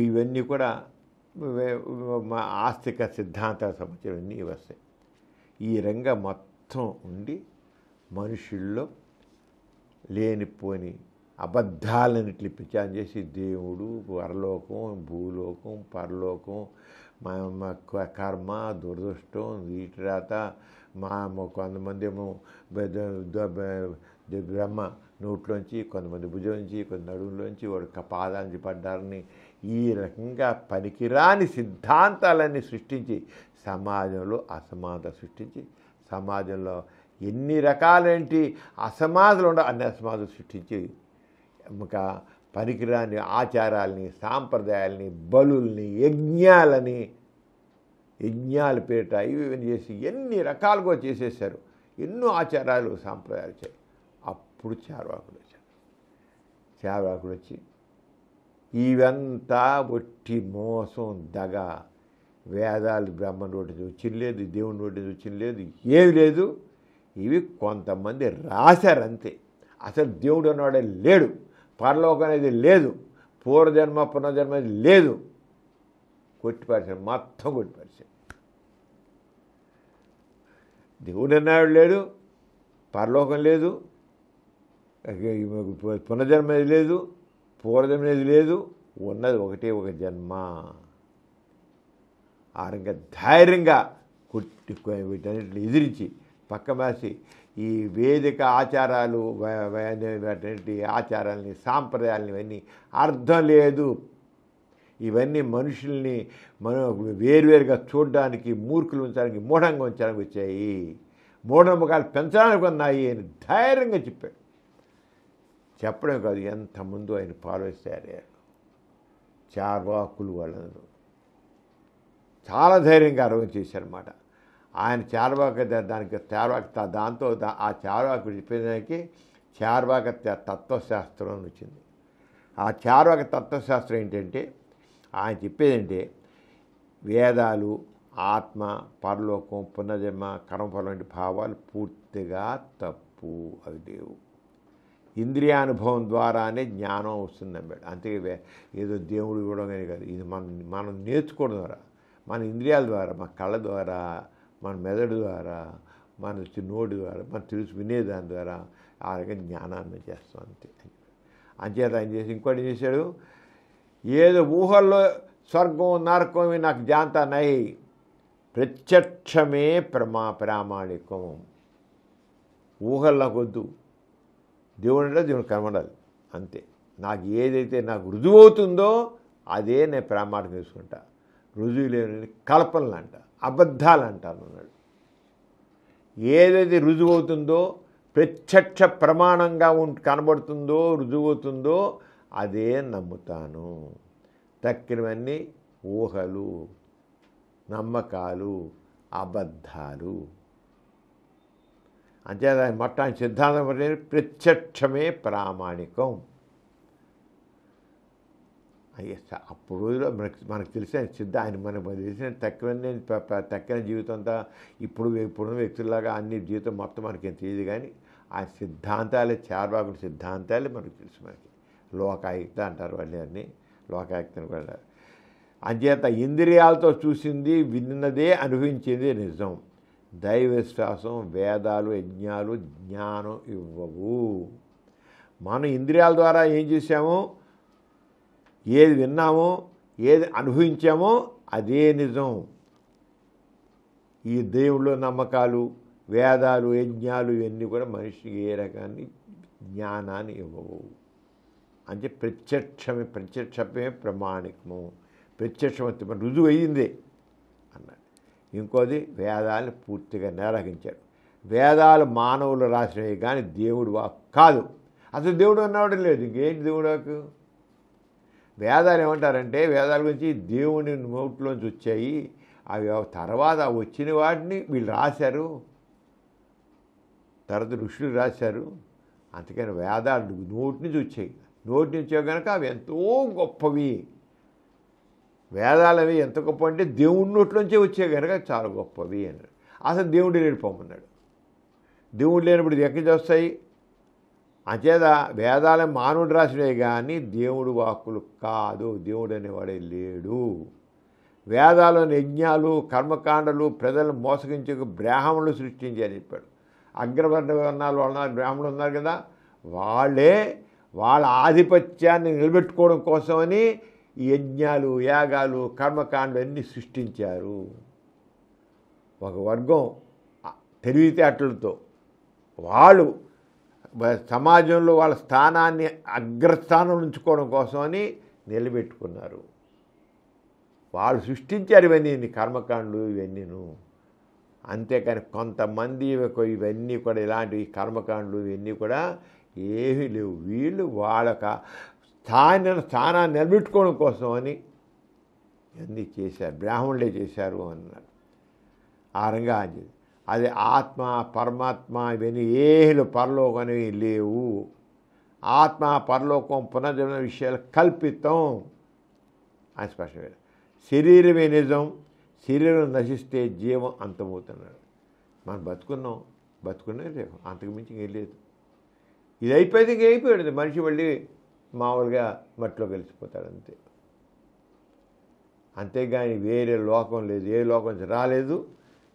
ఇవన్నీ కూడా ఆస్తిక సిద్ధాంతాలకు సంబంధించినవన్నీ వస్తాయి. ఈ రంగం మొత్తం ఉండి మనుషుల్లో లేనిపోని అబద్ధాలన్నింటినీ ప్రచారం చేసి దేవుడు, పరలోకం, భూలోకం, పరలోకం, కర్మ, దురదృష్టం, వీటి రాత, కొంతమంది ఏమో బ్రహ్మ నోట్లోంచి, కొంతమంది భుజం నుంచి, కొంత నడుములోంచి, వాడు పాదాల నుంచి పడ్డారని ఈ రకంగా పనికిరాని సిద్ధాంతాలన్నీ సృష్టించి సమాజంలో అసమానత సృష్టించి, సమాజంలో ఎన్ని రకాలేంటి అసమానతలు ఉండవు అన్ని అసమానతలు సృష్టించి ఇంకా పనికిరాని ఆచారాలని, సాంప్రదాయాలని, బలుల్ని, యజ్ఞాల పేరిట ఇవన్నీ చేసి ఎన్ని రకాలుగా చేసేసారు. ఎన్నో ఆచారాలు, సాంప్రదాయాలు వచ్చాయి. అప్పుడు చార్వాకుడు వచ్చి ఇవంతా ఒట్టి మోసం, దగ, వేదాలు బ్రహ్మ నోటి నుంచి వచ్చింది లేదు, దేవుని నోటి నుంచి వచ్చింది లేదు, ఏమి లేదు. ఇవి కొంతమంది రాశారు అంతే. అసలు దేవుడు అన్నవాడే లేడు, పరలోకం అనేది లేదు, పూర్వజన్మ పునర్జన్మ అనేది లేదు. కొట్టిపరిచారు, మొత్తం కొట్టిపరిచారు. దేవుడు అన్నాడు లేడు, పరలోకం లేదు, పునర్జన్మ అనేది లేదు, పూర్వజన్మ అనేది లేదు, ఉన్నది ఒకటే ఒక జన్మ. ఆ రంగా ధైర్యంగా కొట్టి వీటన్నిటిని ఎదిరించి పక్క మాసి ఈ వేదిక ఆచారాలు, వాటి ఆచారాలని, సాంప్రదాయాలని ఇవన్నీ అర్థం లేదు, ఇవన్నీ మనుషుల్ని మనం వేరువేరుగా చూడడానికి, మూర్ఖులు ఉంచడానికి, మూఢంగా ఉంచడానికి వచ్చాయి, మూఢనమ్మకాలు పెంచడానికి ఉన్నాయి అని ధైర్యంగా చెప్పాడు. చెప్పడం కాదు, ఎంతమంది ఆయన ఫాలోవర్స్ తయారయ్యారు. చార్వాకులు వాళ్ళందరూ చాలా ధైర్యంగా ఆరోగ్యం చేశారన్నమాట. ఆయన దాంతో ఆ చార్వాకుడు చెప్పేదానికి చార్వాక తత్వశాస్త్రం అని వచ్చింది. ఆ చార్వాక తత్వశాస్త్రం ఏంటంటే ఆయన చెప్పేదంటే వేదాలు, ఆత్మ, పరలోకం, పునర్జన్మ, కర్మఫలం వంటి భావాలు పూర్తిగా తప్పు, అవి లేవు. ఇంద్రియానుభవం ద్వారానే జ్ఞానం వస్తుందన్నాడు. అంతే ఏదో దేవుడు ఇవ్వడం కానీ కాదు, ఇది మనం నేర్చుకోవడం ద్వారా, మన ఇంద్రియాల ద్వారా, మన కళ్ళ ద్వారా, మన మెదడు ద్వారా, మన నోటి ద్వారా, మన తెలుసు వినేదాని ద్వారా ఆ రకంగా జ్ఞానాన్ని చేస్తాం అంతే. అంచేత ఆయన చేసి ఇంకోటి చేశాడు, ఏదో ఊహల్లో స్వర్గం నరకం నాకు జాంతా నై, ప్రత్యక్షమే ప్రామాణికం. ఊహలు నాకు వద్దు, దేవుడు అంటే దేవుడు కనబడాలి అంతే. నాకు ఏదైతే నాకు రుజువు అవుతుందో అదే నేను ప్రామాణికం తీసుకుంటా. రుజువు లేని కల్పనలు అంట, అబద్ధాలు అంటాను అన్నాడు. ఏదైతే రుజువు అవుతుందో, ప్రత్యక్ష ప్రమాణంగా కనబడుతుందో, రుజువు అవుతుందో అదే నమ్ముతాను. తక్కినవన్నీ ఊహలు, నమ్మకాలు, అబద్ధాలు. అంచేత మొట్టాన్ని సిద్ధాంతం ప్రత్యక్షమే ప్రామాణికం. అప్పుడు మనకు తెలిసిన ఆయన మనకు తెలిసిన తక్కిన జీవితం అంతా ఇప్పుడున్న వ్యక్తుల్లాగా అన్ని జీవితం మొత్తం మనకేం తెలియదు, కానీ ఆ సిద్ధాంతాలే చార్వాకుడి సిద్ధాంతాలే మనకు తెలుసు. మనకి లోకాయుక్త అంటారు వాళ్ళు, అన్నీ లోకాయుక్తని కూడా. అంచేత ఇంద్రియాలతో చూసింది విన్నదే అనుభవించేది నిజం. దైవ విశ్వాసం, వేదాలు, యజ్ఞాలు జ్ఞానం ఇవ్వవు. మనం ఇంద్రియాల ద్వారా ఏం చేశామో, ఏది విన్నామో, ఏది అనుభవించామో అదే నిజం. ఈ దేవుళ్ళ నమ్మకాలు, వేదాలు, యజ్ఞాలు ఇవన్నీ కూడా మనిషికి ఏ రకాన్ని జ్ఞానాన్ని ఇవ్వవు. అంటే ప్రత్యక్షమే ప్రమాణికము, ప్రత్యక్షమతి రుజువు అయ్యిందే అన్నాడు. ఇంకోది వేదాలను పూర్తిగా నిరాకరించాడు. వేదాలు మానవులు రాసినవి కానీ దేవుడు వాక్ కాదు. అసలు దేవుడు అన్నవాడు లేదు. ఇంకేంటి దేవుడు? వేదాలు ఏమంటారంటే, వేదాల గురించి దేవుని నోట్లోంచి వచ్చాయి, అవి తర్వాత వచ్చిన వాటిని వీళ్ళు రాశారు, తర్వాత ఋషులు రాశారు. అందుకని వేదాలు నోటి నుంచి వచ్చాయి. నోటి నుంచి కనుక అవి ఎంతో గొప్పవి. వేదాలు అవి ఎంత గొప్ప అంటే దేవుడి నోట్లోంచే వచ్చాయి కనుక చాలా గొప్పవి అన్నాడు. అసలు దేవుడు లేడిపోమన్నాడు. దేవుడు లేనప్పుడు ఇది ఎక్కడి నుంచి వస్తాయి? అంచేత వేదాల మానవుడు రాసినవి కానీ దేవుడు వాక్కులు కాదు. దేవుడు అనేవాడే లేడు. వేదాలోని యజ్ఞాలు, కర్మకాండలు ప్రజలను మోసగించే బ్రాహ్మణులు సృష్టించి అని చెప్పాడు. అగ్రవర్ణ వర్ణాలు ఉన్నారు, బ్రాహ్మణులు ఉన్నారు కదా, వాళ్ళే వాళ్ళ ఆధిపత్యాన్ని నిలబెట్టుకోవడం కోసమని ఈ యజ్ఞాలు, యాగాలు, కర్మకాండలు అన్నీ సృష్టించారు. ఒక వర్గం తెలివితేటలతో వాళ్ళు సమాజంలో వాళ్ళ స్థానాన్ని అగ్రస్థానం ఉంచుకోవడం కోసమని నిలబెట్టుకున్నారు. వాళ్ళు సృష్టించారు ఇవన్నీ, కర్మకాండలు ఇవన్నీను. అంతేకాని కొంతమంది ఇవన్నీ కూడా ఇలాంటి కర్మకాండలు ఇవన్నీ కూడా ఏమీ లేవు. వీళ్ళు వాళ్ళ స్థానాన్ని నిలబెట్టుకోవడం కోసం అని ఇవన్నీ చేశారు, బ్రాహ్మణులే చేశారు అన్నారు. ఆ రంగా అది ఆత్మ, పరమాత్మ ఇవన్నీ ఏలు పరలోకం అనేవి లేవు. ఆత్మ, పరలోకం, పునర్జన్మ విషయాలు కల్పితం అని స్పష్టమైన. శరీరమే నిజం, శరీరం నశిస్తే జీవం అంతమవుతున్నాడు. మనం బతుకునే రేపు అంతకు మించి ఇంకేం లేదు. ఇది అయిపోయింది, ఇంక అయిపోయాడు. మనిషి మళ్ళీ మామూలుగా మట్టిలో కలిసిపోతాడు అంతే. అంతేగాని వేరే లోకం లేదు, ఏ లోకం నుంచి రాలేదు.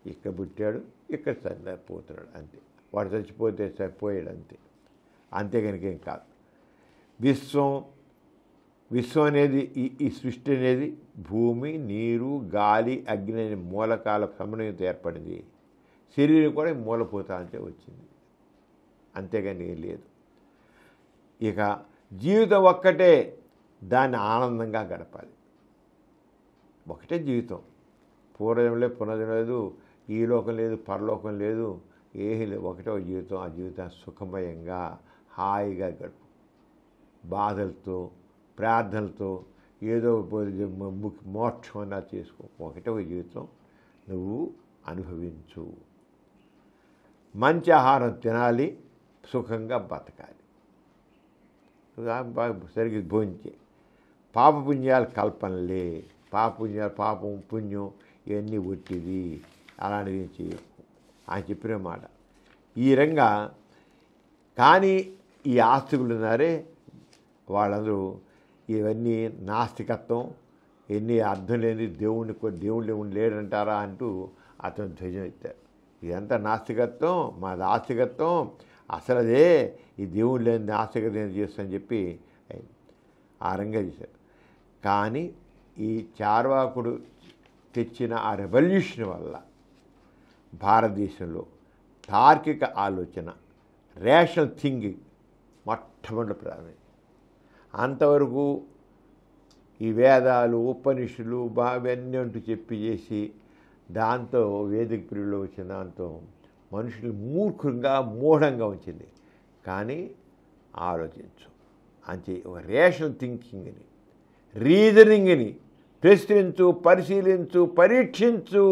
ఇక్కడ పుట్టాడు, ఇక్కడ చనిపోతున్నాడు అంతే. వాడు చచ్చిపోతే చనిపోయాడు అంతే. అంతేగానికి ఏం కాదు. విశ్వం అనేది ఈ సృష్టి అనేది భూమి, నీరు, గాలి, అగ్ని అనే మూలకాల సమన్వయంతో ఏర్పడింది. శరీరం కూడా మూలభూతాలతో వచ్చింది. అంతేగాని ఏం లేదు. ఇక జీవితం ఒక్కటే, దాన్ని ఆనందంగా గడపాలి. ఒకటే జీవితం. పూర్వజన్మ లేదు, పునర్జన్మ లేదు, ఈ లోకం లేదు, పరలోకం లేదు, ఏమీ లేదు. ఒకటే జీవితం. ఆ జీవితాన్ని సుఖమయంగా హాయిగా గడుపు. బాధలతో, ప్రార్థనలతో ఏదో మోక్షం అన్నా చేసుకో. ఒకటే జీవితం, నువ్వు అనుభవించు. మంచి ఆహారం తినాలి, సుఖంగా బతకాలి, సరిగ్గా భోంచే. పాపపుణ్యాలు కల్పనలే. పాపం పుణ్యం ఇవన్నీ ఒట్టిది, అలాంటివి చేయకు అని చెప్పిన మాట. ఈ రంగా కానీ ఈ ఆస్తికులు ఉన్నారే వాళ్ళందరూ ఇవన్నీ నాస్తికత్వం, ఎన్ని అర్థం లేని దేవుళ్ళు లేడంటారా అంటూ అతను ధ్వజం ఎత్తారు. ఇదంతా నాస్తికత్వం, మాది ఆస్తికత్వం, అసలు అదే ఈ దేవుడు లేని నాస్తికత చేస్తామని చెప్పి ఆ రంగా చేశారు. కానీ ఈ చార్వాకుడు తెచ్చిన ఆ రెవల్యూషన్ వల్ల భారతదేశంలో తార్కిక ఆలోచన, రేషనల్ థింకింగ్ మొట్టమొదటి ప్రారంభం. అంతవరకు ఈ వేదాలు, ఉపనిషులు ఇవన్నీ అంటూ చెప్పి చేసి దాంతో వేదిక ప్రియుల్లో వచ్చిన దాంతో మనుషులు మూఢంగా ఉంచింది. కానీ ఆలోచించు అంటే ఒక రేషనల్ థింకింగ్ని, రీజనింగ్ని ప్రశ్నించు, పరిశీలించు, పరీక్షించు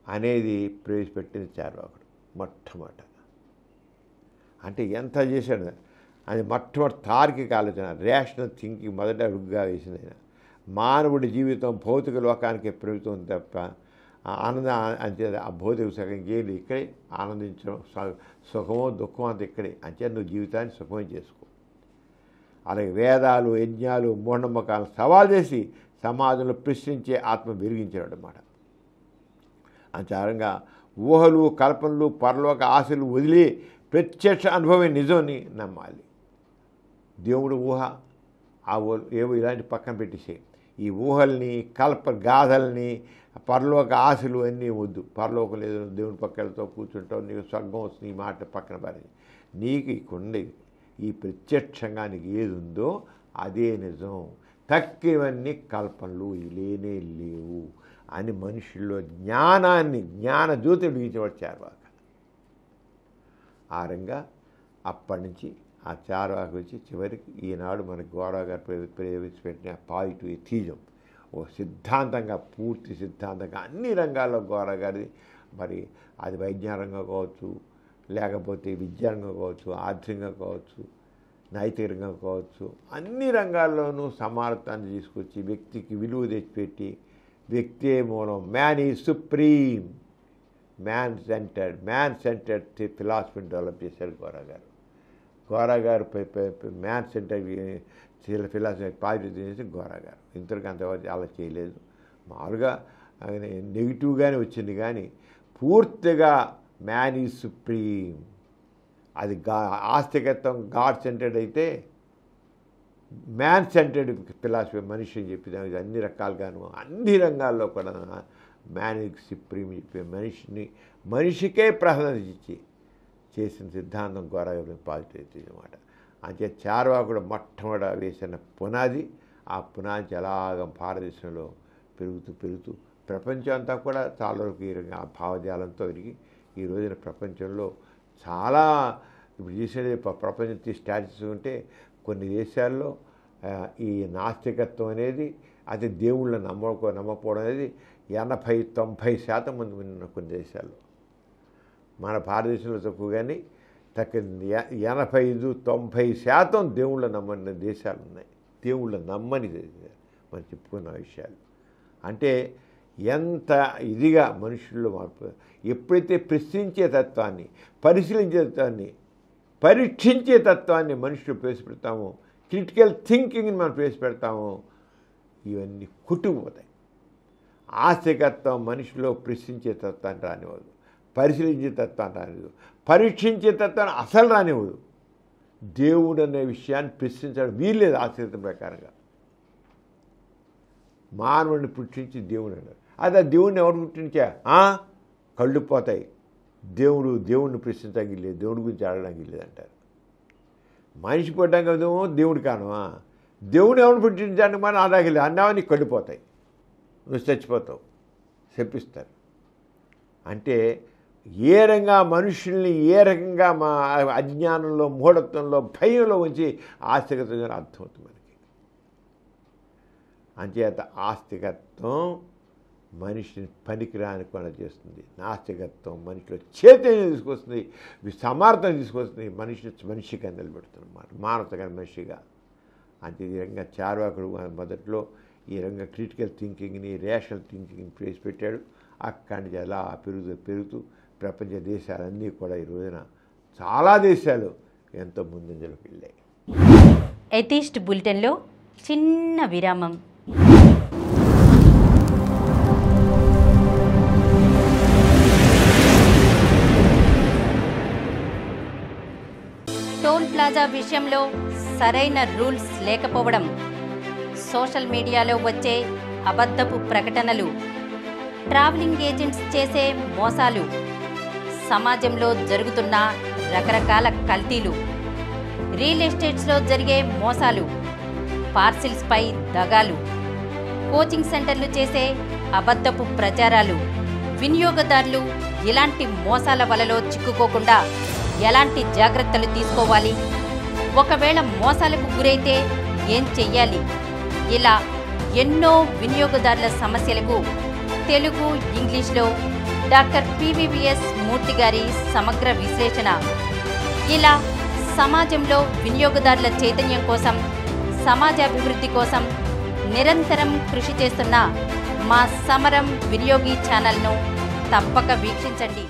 అనేది ప్రవేశపెట్టింది చార్వాకుడు మొట్టమొదట. అంటే ఎంత చేశాడు. అది మొట్టమొదటి తార్కిక ఆలోచన, రేషనల్ థింకింగ్ మొదట అడుగుగా వేసింది ఆయన. మానవుడి జీవితం భౌతిక లోకానికి పెరుగుతుంది తప్ప ఆనందం అంతే, ఆ భౌతిక సుఖం ఇంకేది ఇక్కడే ఆనందించడం, సుఖమో దుఃఖమో అంత ఇక్కడే. అంతే నువ్వు జీవితాన్ని సుఖమం చేసుకో. అలాగే వేదాలు, యజ్ఞాలు, మూఢనమ్మకాలను సవాల్ చేసి సమాజంలో ప్రశ్నించే ఆత్మ వెలిగించాడు అన్నమాట. అంతరంగా ఊహలు, కల్పనలు, పరలోక ఆశలు వదిలి ప్రత్యక్ష అనుభవమే నిజాన్ని నమ్మాలి. దేవుడు ఊహ, ఆ ఏవో ఇలాంటి పక్కన పెట్టేసి ఈ ఊహల్ని, గాథల్ని, పరలోక ఆశలు అన్నీ వద్దు. పరలోకం లేదు, దేవుని పక్కలతో కూర్చుంటావు, నీకు స్వర్గం వస్తుంది, ఈ మాట పక్కన పారేది. నీకు ఇక్కడుండేది ఈ ప్రత్యక్షంగా నీకు ఏది ఉందో అదే నిజం, తక్కివన్నీ కల్పనలు, లేనే లేవు అని మనుషుల్లో జ్ఞానజ్యోతి వెలిగించేవాడు చార్వాక. ఆ రంగా అప్పటి నుంచి ఆ చార్వాక వచ్చి చివరికి ఈనాడు మన గౌరవ గారు ప్రవేశపెట్టిన పాజిటివ్ ఎథిజం ఓ సిద్ధాంతంగా, పూర్తి సిద్ధాంతంగా అన్ని రంగాల్లో గౌరవ గారిది. మరి అది వైజ్ఞానికంగా కావచ్చు, లేకపోతే విద్యారంగం కావచ్చు, ఆర్థికంగా కావచ్చు, నైతికంగా కావచ్చు, అన్ని రంగాల్లోనూ సమానత్వాన్ని తీసుకొచ్చి వ్యక్తికి విలువ తెచ్చిపెట్టి వ్యక్తే మూలం, man is supreme, man centred ఫిలాసఫీని డెవలప్ చేశారు గౌరవ గారు. గౌరవ గారు మ్యాన్ సెంటర్ ఫిలాసఫీ పాజిటివ్ చేసి గౌరవ గారు ఇంతవరకు అంతవరకు అలా చేయలేదు. మామూలుగా నెగిటివ్గానే వచ్చింది, కానీ పూర్తిగా మ్యాన్ ఈజ్ సుప్రీం, అది ఆస్తికత్వం గాడ్ సెంటర్డ్ అయితే మ్యాన్ సెంటర్డ్ ఫిలాసఫీ మనిషి అని చెప్పి దానికి అన్ని రకాలుగాను అన్ని రంగాల్లో కూడా మ్యాన్ ఈజ్ సుప్రీం చెప్పి మనిషికే ప్రాధాన్యత ఇచ్చి చేసిన సిద్ధాంతం గౌరవ పాజిటివ్ అన్నమాట. అంతే చార్వాకుడు మొట్టమొదట వేసిన పునాది, ఆ పునాది ఎలాగ భారతదేశంలో పెరుగుతూ ప్రపంచం అంతా కూడా చాలా వరకు ఈ రకంగా భావజాలంతో విరిగి ఈ రోజున ప్రపంచంలో చాలా ఇప్పుడు చేసేది ప్రపంచం స్టాటిస్టిక్స్ ఉంటే కొన్ని దేశాల్లో ఈ నాస్తికత్వం అనేది, అది దేవుళ్ళ నమ్మకపోవడం అనేది 80-90% మంది ఉన్న కొన్ని దేశాల్లో. మన భారతదేశంలో తక్కువ, కానీ తక్కువ 85-90% దేవుళ్ళ నమ్మని దేశాలు ఉన్నాయి. దేవుళ్ళ నమ్మని మనం చెప్పుకున్న విషయాలు అంటే ఎంత ఇదిగా మనుషుల్లో మార్పు. ఎప్పుడైతే ప్రశ్నించే తత్వాన్ని, పరిశీలించే తత్వాన్ని, పరీక్షించే తత్వాన్ని మనుషులు ప్రవేశపెడతామో, క్రిటికల్ థింకింగ్ని మనం ప్రవేశపెడతామో, ఇవన్నీ కుట్టుకుపోతాయి. ఆస్తికత్వం మనిషిలో ప్రశ్నించే తత్వాన్ని రానివ్వదు, పరిశీలించే తత్వాన్ని రానివ్వదు, పరీక్షించే తత్వాన్ని అసలు రానివ్వదు. దేవుడు అనే విషయాన్ని ప్రశ్నించడం వీల్లేదు. ఆస్తికత్వం ప్రకారంగా మానవుడిని పుట్టించి దేవుడు అన్నారు. అది ఆ దేవుడిని ఎవరు పుట్టించా? కళ్ళు పోతాయి. దేవుడిని ప్రశ్నించడానికి లేదు, దేవుడి గురించి ఆడడానికి లేదు అంటారు. మనిషి పుట్టడానికి ఏమో దేవుడి కారణమా? దేవుడిని ఎవరిని పుట్టించడానికి మనం ఆడడానికి లేదు అన్నావా, నీకు కళ్ళు పోతాయి, నువ్వు చచ్చిపోతావు, చెప్పిస్తారు. అంటే ఏ రకంగా మనుషుల్ని ఏ రకంగా మా అజ్ఞానంలో, మూఢత్వంలో, భయంలో ఉంచి ఆస్తికత్వం అర్థమవుతుంది మనకి. అంచేత ఆస్తికత్వం మనిషిని పనికిరాని కొన చేస్తుంది. నాస్తికత్వం మనిషిలో చైతన్యం తీసుకొస్తుంది, సమార్థం తీసుకొస్తుంది, మనిషిగా నిలబెడుతుంది అన్నమాట, మానవతగా మనిషిగా. అంతే ఈ రకంగా చార్వాకుడు మొదట్లో ఈ రకంగా క్రిటికల్ థింకింగ్ని, రేషనల్ థింకింగ్ని ప్రవేశపెట్టాడు. అక్కడి నుంచి అలా పెరుగుతూ ప్రపంచ దేశాలన్నీ కూడా ఈ రోజున చాలా దేశాలు ఎంతో ముందంజలోకి వెళ్ళాయి. ఎథిస్ట్ బులెటిన్లో చిన్న విరామం. టోల్ ప్లాజా విషయంలో సరైన రూల్స్ లేకపోవడం, సోషల్ మీడియాలో వచ్చే అబద్ధపు ప్రకటనలు, ట్రావెలింగ్ ఏజెంట్స్ చేసే మోసాలు, సమాజంలో జరుగుతున్న రకరకాల కల్తీలు, రియల్ ఎస్టేట్స్లో జరిగే మోసాలు, పార్సిల్స్పై దగాలు, కోచింగ్ సెంటర్లు చేసే అబద్ధపు ప్రచారాలు, వినియోగదారులు ఇలాంటి మోసాల వలలో చిక్కుకోకుండా ఎలాంటి జాగ్రత్తలు తీసుకోవాలి, ఒకవేళ మోసాలకు గురైతే ఏం చెయ్యాలి, ఇలా ఎన్నో వినియోగదారుల సమస్యలకు తెలుగు, ఇంగ్లీష్లో డాక్టర్ PVVS మూర్తి గారి సమగ్ర విశ్లేషణ. ఇలా సమాజంలో వినియోగదారుల చైతన్యం కోసం, సమాజాభివృద్ధి కోసం నిరంతరం కృషి చేస్తున్న మా సమరం వినియోగి ఛానల్ను తప్పక వీక్షించండి.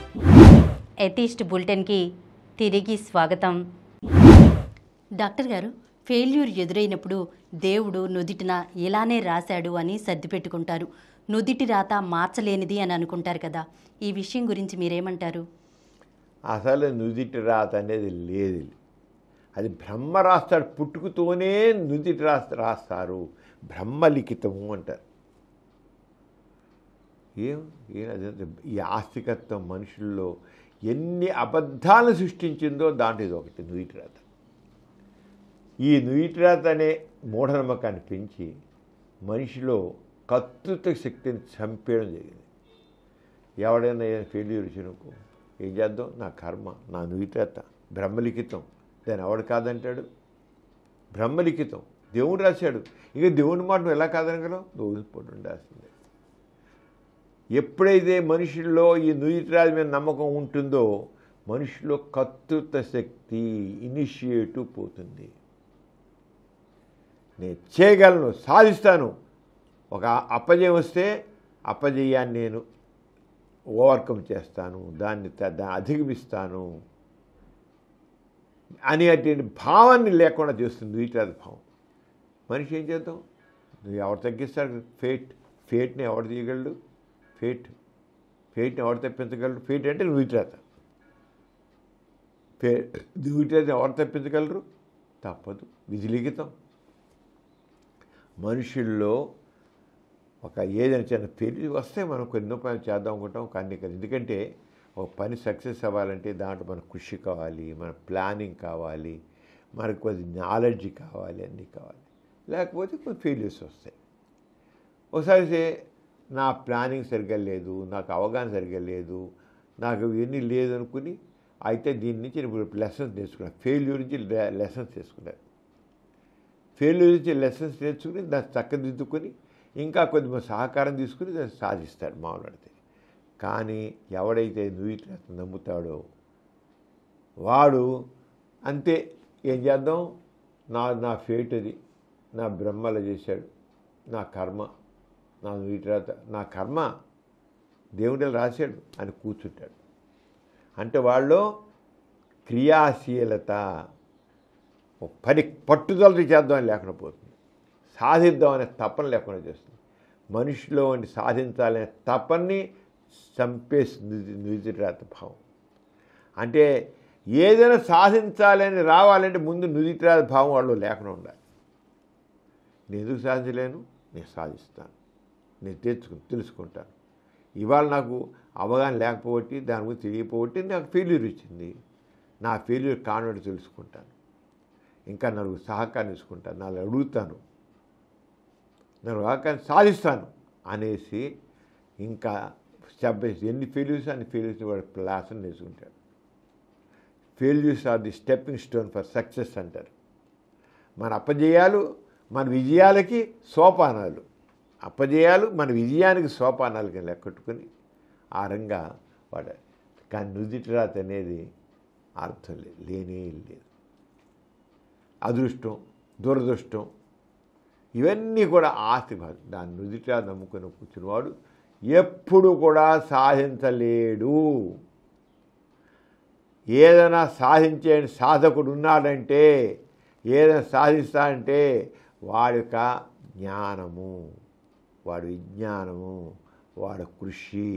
ఎథీస్ట్ బులెటిన్కి తిరిగి స్వాగతం. డాక్టర్ గారు, ఫెయిల్యూర్ ఎదురైనప్పుడు దేవుడు నుదిటిన ఇలానే రాశాడు అని సర్దిపెట్టుకుంటారు. నుదిటి రాత మార్చలేనిది అని అనుకుంటారు కదా, ఈ విషయం గురించి మీరేమంటారు? అసలు నుదిటి రాత అనేది లేదు. అది బ్రహ్మ రాస్తాడు. పుట్టుకతోనే నుదిటి రాస్తారు. బ్రహ్మలిఖితము అంటారు. అదే ఈ ఆస్తికత్వం మనుషుల్లో ఎన్ని అబద్ధాలను సృష్టించిందో దాంట్లో ఇది ఒకటి, నుదిటి రాత. ఈ నుదిటి రాత అనే మూఢనమ్మకాన్ని పెంచి మనిషిలో కర్తృత్వ శక్తిని చంపేయడం జరిగింది. ఎవడైనా ఫెయిల్యూర్ వచ్చినకు ఏం చేద్దాం, నా కర్మ, నా నుదిటి రాత, బ్రహ్మలిఖితం, దాన్ని ఎవడు కాదంటాడు? బ్రహ్మలిఖితం, దేవుడు రాశాడు. ఇక దేవుని మాట నువ్వు ఎలా కాదనగలవు? నువ్వు పోటీ ఉండాల్సిందే. ఎప్పుడైతే మనుషుల్లో ఈ నుదిటి రాత మీద నమ్మకం ఉంటుందో మనుషుల్లో కర్తృత్వ శక్తి, ఇనిషియేటివ్ పోతుంది. నేను చేయగలను, సాధిస్తాను. ఒక అపజయం వస్తే అపజయాన్ని నేను ఓవర్కమ్ చేస్తాను, దాన్ని అధిగమిస్తాను అనేటువంటి భావాన్ని లేకుండా చేస్తుంది వీటిరాత భావం. మనిషి ఏం చేద్దాం, నువ్వు ఎవరు తగ్గిస్తాడు? ఫేట్ని ఎవడు తీయగలడు? ఫేట్ని ఎవడు తప్పించగలడు? ఫేట్ అంటే వీటిరాత. వీటిరాత ఎవరు తప్పించగలరు? తప్పదు, విధిలిఖితం. మనుషుల్లో ఒక ఏదైనా చిన్న పెళ్లి వస్తే మనం కొన్ని పనులు చేద్దాం అనుకుంటాం, కానీ కదా. ఎందుకంటే ఒక పని సక్సెస్ అవ్వాలంటే దాంట్లో మన కృషి కావాలి, మన ప్లానింగ్ కావాలి, మనకు కొద్ది నాలెడ్జ్ కావాలి, అన్నీ కావాలి. లేకపోతే కొన్ని ఫెయిల్యూర్స్ వస్తాయి. ఒకసారి నా ప్లానింగ్ సరిగ్గా లేదు, నాకు అవగాహన సరిగ్గా లేదు, నాకు ఇవన్నీ లేదు అనుకుని అయితే దీని నుంచి ఇప్పుడు లెసన్స్ నేర్చుకున్నాను. ఫెయిల్యూర్ నుంచి లెసన్స్ తీసుకున్నారు. ఫెయిల్యూర్ నుంచి లెసన్స్ నేర్చుకుని దాన్ని చక్కదిద్దుకొని ఇంకా కొద్దిమంది సహకారం తీసుకుని దాన్ని సాధిస్తాడు మామూలుడితే. కానీ ఎవడైతే నుదిటి రాత నమ్ముతాడో వాడు అంతే. ఏం చేద్దాం, నా ఫేట్ అది, నా బ్రహ్మల చేశాడు, నా కర్మ, నా నుదిటి రాత, నా కర్మ దేవుడు రాశాడు అని కూర్చుంటాడు. అంటే వాళ్ళు క్రియాశీలత, పని పట్టుదలతో చేద్దామని లేకుండా పోతుంది, సాధిద్దామనే తపన లేకుండా చేస్తుంది. మనిషిలో ఉండి సాధించాలనే తపన్ని చంపేస్తుంది నుదిటి రాత భావం. అంటే ఏదైనా సాధించాలని రావాలంటే ముందు నుదిటి రాత భావం వాళ్ళు లేకుండా ఉండాలి. నేను ఎందుకు సాధించలేను, నేను సాధిస్తాను, నేను తెలుసుకుంటాను. ఇవాళ నాకు అవగాహన లేకపోతే, దాని గురించి తెలియకపోతే నాకు ఫెయిల్యూర్ ఇచ్చింది. నా ఫెయిల్యూర్ కాన్ఫిడెంట్ తెలుసుకుంటాను, ఇంకా నలుగురు సహకారం తీసుకుంటాను, నాలుగు అడుగుతాను, నలుగురు సహకారం సాధిస్తాను అనేసి ఇంకా ఎన్ని ఫెయిల్యూర్స్ అన్ని ఫెయిల్యూర్స్ వాడు ప్లాస్ని నేర్చుకుంటాడు. Failures are the stepping stone for success అంటారు. మన అపజయాలు మన విజయాలకి సోపానాలు, అపజయాలు మన విజయానికి సోపానాలకి లెక్కట్టుకుని ఆ రంగా వాడాలి. కానీ నుదిటి రాత అనేది అర్థం లేనే లేదు. అదృష్టం, దురదృష్టం ఇవన్నీ కూడా ఆస్తి భాగం. దాన్ని నుదిటి రాత నమ్ముకుని కూర్చున్నవాడు ఎప్పుడు కూడా సాధించలేడు. ఏదైనా సాధించే సాధకుడు ఉన్నాడంటే, ఏదైనా సాధిస్తాడంటే వాడి యొక్క జ్ఞానము, వాడి విజ్ఞానము, వాడి కృషి,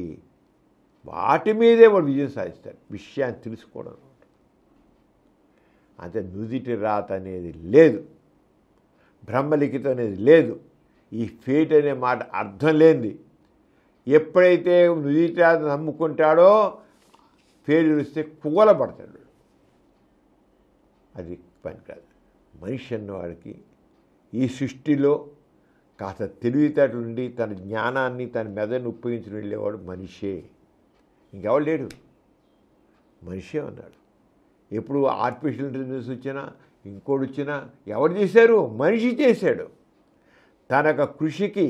వాటి మీదే వాడు విజయం సాధిస్తాడు. విషయాన్ని తెలుసుకోవడం అంతే. నుదిటి రాత అనేది లేదు, బ్రహ్మలిఖితం అనేది లేదు. ఈ ఫేట్ అనే మాట అర్థం లేనిది. ఎప్పుడైతే నుదిటి రాత నమ్ముకుంటాడో ఫెయిల్యూర్ వస్తే కూలబడతాడు. అది పని కాదు. మనిషి అన్నవాడికి ఈ సృష్టిలో కాస్త తెలివితేటలుండి తన జ్ఞానాన్ని తన మెదడుని ఉపయోగించి వెళ్ళేవాడు మనిషే, ఇంకెవడు లేడు. మనిషే అన్నాడు. ఎప్పుడు ఆర్టిఫిషియల్ ఇంటెలిజెన్స్ వచ్చినా ఇంకోటి వచ్చినా ఎవరు చేశారు? మనిషి చేశాడు. తన యొక్క కృషికి,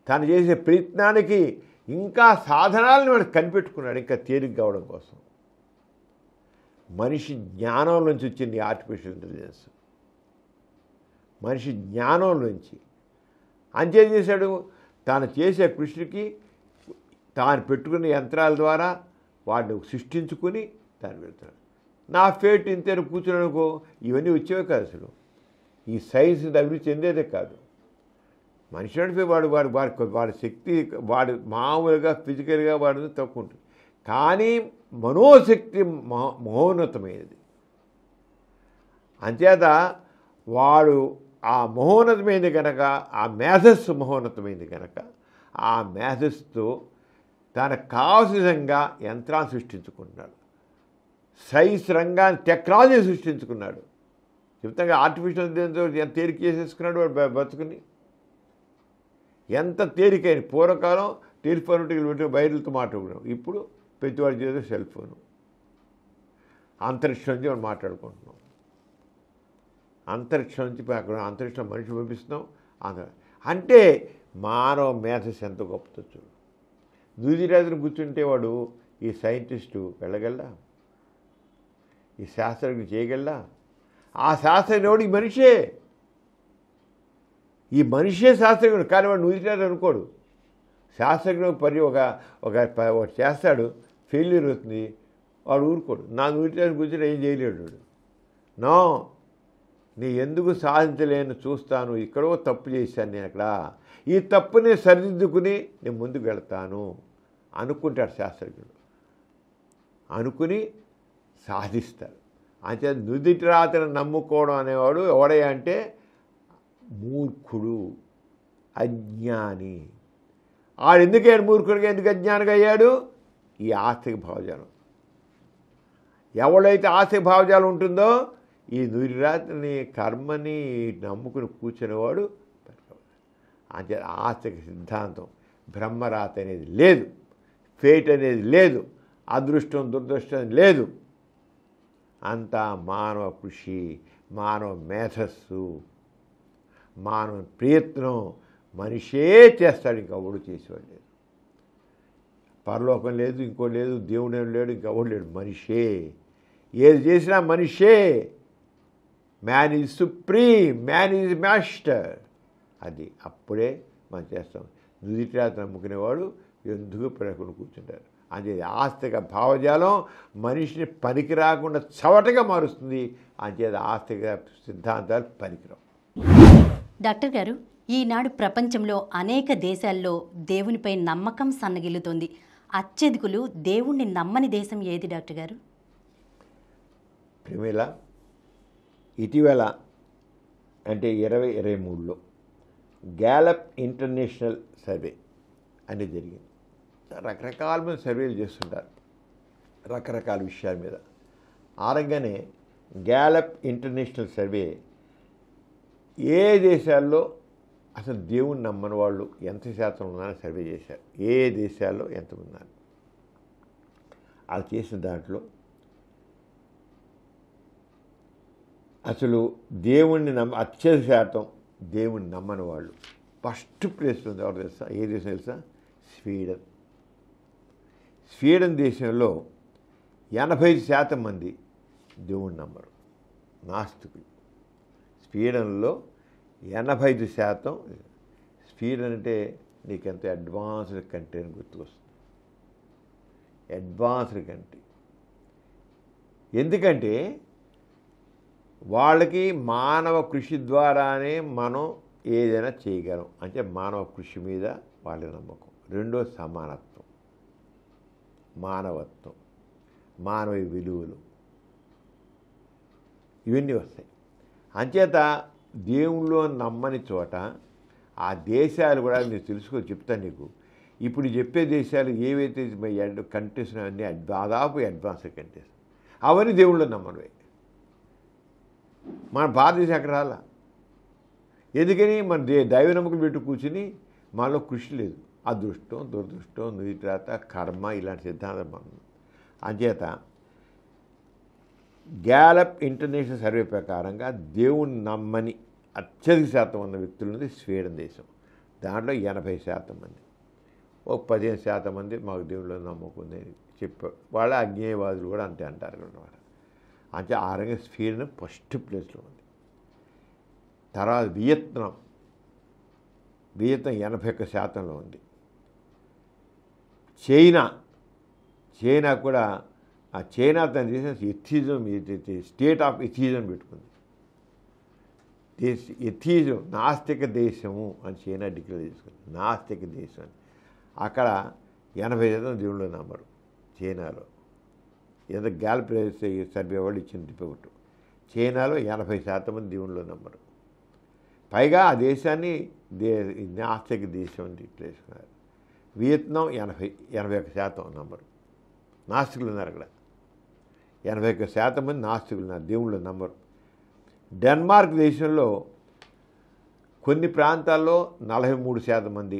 తను చేసే ప్రయత్నానికి ఇంకా సాధనాలను వాడు కనిపెట్టుకున్నాడు, ఇంకా తేలిక కావడం కోసం. మనిషి జ్ఞానం నుంచి వచ్చింది ఆర్టిఫిషియల్ ఇంటెలిజెన్స్. మనిషి జ్ఞానం నుంచి అంచేం చేశాడు, తాను చేసే కృషికి తాను పెట్టుకున్న యంత్రాల ద్వారా వాడిని సృష్టించుకుని తాను వెళ్తున్నాడు. నా ఫేట్ ఇంతేను కూర్చున్నానుకో, ఇవన్నీ వచ్చేవే కాదు. అసలు ఈ సైన్స్ అభివృద్ధి చెందేదే కాదు. మనిషి నడిపే వాడి శక్తి వాడు మామూలుగా ఫిజికల్గా వాడిని తక్కువ ఉంటుంది. కానీ మనోశక్తి మహోన్నతమైనది. అంచేత వాడు ఆ మహోన్నతమైంది కనుక, ఆ మేధస్సు మహోన్నతమైంది కనుక, ఆ మేధస్సుతో తనకు కావాల్సిన విధంగా యంత్రాన్ని సృష్టించుకుంటున్నాడు. సైన్స్ రంగాన్ని టెక్నాలజీ సృష్టించుకున్నాడు. చెప్తాగా ఆర్టిఫిషియల్ ఎంత తేలిక చేసేసుకున్నాడు వాడు బతుకుని. ఎంత తేలికైన పూర్వకాలం టెలిఫోన్ పెట్టి వైర్లతో మాట్లాడుకున్నాం. ఇప్పుడు ప్రతివాడి చేసే సెల్ ఫోను. అంతరిక్షం నుంచి మనం మాట్లాడుకుంటున్నాం. అంతరిక్షం నుంచి అక్కడ అంతరిక్షం మనిషి పంపిస్తున్నాం. అంటే మానవ మేధస్సు ఎంత గొప్పతో చూడు. దూదిరాజును కూర్చుంటే వాడు ఈ సైంటిస్టు వెళ్ళగలడా, ఈ శాస్త్రజ్ఞుడు చేయగలడా? ఆ శాస్త్రజ్ఞుడు ఈ మనిషే, ఈ మనిషే శాస్త్రజ్ఞుడు. కానీ వాడు నూదిరాజు అనుకోడు. శాస్త్రజ్ఞుడు ఒక చేస్తాడు, ఫెయిల్యూర్ అవుతుంది, వాడు ఊరుకోడు. నా నూదిరాజు కూర్చొని ఏం చేయలేడు వాడు. నో, నీ ఎందుకు సాధించలేను చూస్తాను, ఇక్కడో తప్పు చేశాను నేను, అక్కడ ఈ తప్పుని సరిదిద్దుకుని నేను ముందుకు వెళ్తాను అనుకుంటాడు శాస్త్రజ్ఞుడు. అనుకుని సాధిస్తాడు. అంతే నుదిటి రాతను నమ్ముకోవడం అనేవాడు ఎవడయ్యా అంటే మూర్ఖుడు, అజ్ఞాని. ఆడు ఎందుకయ్యాడు మూర్ఖుడిగా, ఎందుకు అజ్ఞానిగా అయ్యాడు? ఈ ఆస్తిక భావజాలం. ఎవడైతే ఆస్తిక భావజాలం ఉంటుందో ఈ నుదిరాతని కర్మని నమ్ముకుని కూర్చునేవాడు. అంటే ఆస్తిక సిద్ధాంతం బ్రహ్మరాత అనేది లేదు, ఫేట్ అనేది లేదు, అదృష్టం దురదృష్టం లేదు. అంతా మానవ కృషి, మానవ మేధస్సు, మానవ ప్రయత్నం. మనిషే చేస్తాడు, ఇంకెవడు చేసేవాడు లేదు. పరలోకం లేదు, ఇంకో లేదు, దేవుడు లేడు, ఇంకెవడు లేడు. మనిషే ఏది చేసినా మనిషే. Man is supreme, man is master. అది అప్పుడే మనం చేస్తాం. నుదిటిరాత నమ్ముకునేవాడు ఎందుకు ప్రకటన కూర్చుంటారు. అంటే ఆస్తిక భావజాలం మనిషిని పనికి రాకుండా చవటగా మారుస్తుంది. అంచేత ఆస్తిక సిద్ధాంతాలు పనికిరావు. డాక్టర్ గారు, ఈనాడు ప్రపంచంలో అనేక దేశాల్లో దేవునిపై నమ్మకం సన్నగిల్లుతోంది. అత్యధికులు దేవుణ్ణి నమ్మని దేశం ఏది డాక్టర్ గారు? ప్రేమిల ఇటీవల అంటే 2023లో గ్యాలప్ ఇంటర్నేషనల్ సర్వే అనేది జరిగింది. రకరకాల మీద సర్వేలు చేస్తుంటారు రకరకాల విషయాల మీద. ఆరంగానే గ్యాలప్ ఇంటర్నేషనల్ సర్వే ఏ దేశాల్లో అసలు దేవుని నమ్మని వాళ్ళు ఎంత శాతం ఉన్నారని సర్వే చేశారు. ఏ దేశాల్లో ఎంతమంది ఉన్నారు అది చేసిన దాంట్లో అసలు దేవుణ్ణి అత్యధిక శాతం దేవుణ్ణి నమ్మని వాళ్ళు ఫస్ట్ ప్లేస్లో ఉంది. ఎవరు తెలుసా? ఏ దేశం తెలుసా? స్వీడన్. స్వీడన్ దేశంలో 85% మంది దేవుణ్ణి నమ్మరు, నాస్తికులు. స్వీడన్లో 85%. స్వీడన్ అంటే నీకెంత అడ్వాన్స్డ్ కంట్రీ అని గుర్తుకొస్తుంది. Advanced country. ఎందుకంటే వాళ్ళకి మానవ కృషి ద్వారానే మనం ఏదైనా చేయగలం. అంటే మానవ కృషి మీద వాళ్ళ నమ్మకం. రెండో సమానత్వం, మానవత్వం, మానవ విలువలు, ఇవన్నీ వస్తాయి. అంచేత దేవుళ్ళో నమ్మని చోట ఆ దేశాలు కూడా నేను తెలుసుకొని చెప్తాను నీకు. ఇప్పుడు చెప్పే దేశాలు ఏవైతే కంట్రీస్ అన్నీ దాదాపు అడ్వాన్స్డ్ కంట్రీస్, అవన్నీ దేవుళ్ళో నమ్మనివే. మన భారతదేశం అక్కడ రాలా. ఎందుకని? మన దైవ నమ్మకం పెట్టి కూర్చుని మనలో కృషి లేదు. అదృష్టం దురదృష్టం నుదిరాత కర్మ ఇలాంటి సిద్ధాంతం మనం. అంచేత గ్యాలప్ ఇంటర్నేషనల్ సర్వే ప్రకారంగా దేవుని నమ్మని అత్యధిక శాతం ఉన్న వ్యక్తులున్నది స్వీడన్ దేశం. దాంట్లో 80% మంది. ఒక 15% మంది మాకు దేవుళ్ళో నమ్మకం ఉందని చెప్పారు. వాళ్ళ అజ్ఞేయవాదులు కూడా అంతే అంటారు అన్నమాట. అంటే ఆ రంగం స్వీడన్ ఫస్ట్ ప్లేస్లో ఉంది. తర్వాత వియత్నాం 81% ఉంది. చైనా కూడా ఆ చైనా తన దేశం ఎథిజం స్టేట్ ఆఫ్ ఎథిజం పెట్టుకుంది. ఎథిజం నాస్తిక దేశము అని చైనా డిక్లేర్ చేసుకుంది. నాస్తిక దేశం అని అక్కడ 80% దేవుళ్ళు నమ్మరు. చైనాలో ఏదో గ్యాల్ప్ సర్వే వాళ్ళు ఇచ్చిన రిపోర్టు చైనాలో 80% మంది దేవుళ్ళు నమ్మరు. పైగా ఆ దేశాన్ని నాస్తిక దేశం అని డిక్లేర్ చేసుకున్నారు. వియత్నాం 81% నమ్మరు. నాస్తికులు ఉన్నారు అక్కడ. 81% మంది నాస్తికులు ఉన్నారు, దేవుళ్ళు నమ్మరు. డెన్మార్క్ దేశంలో కొన్ని ప్రాంతాల్లో 43% మంది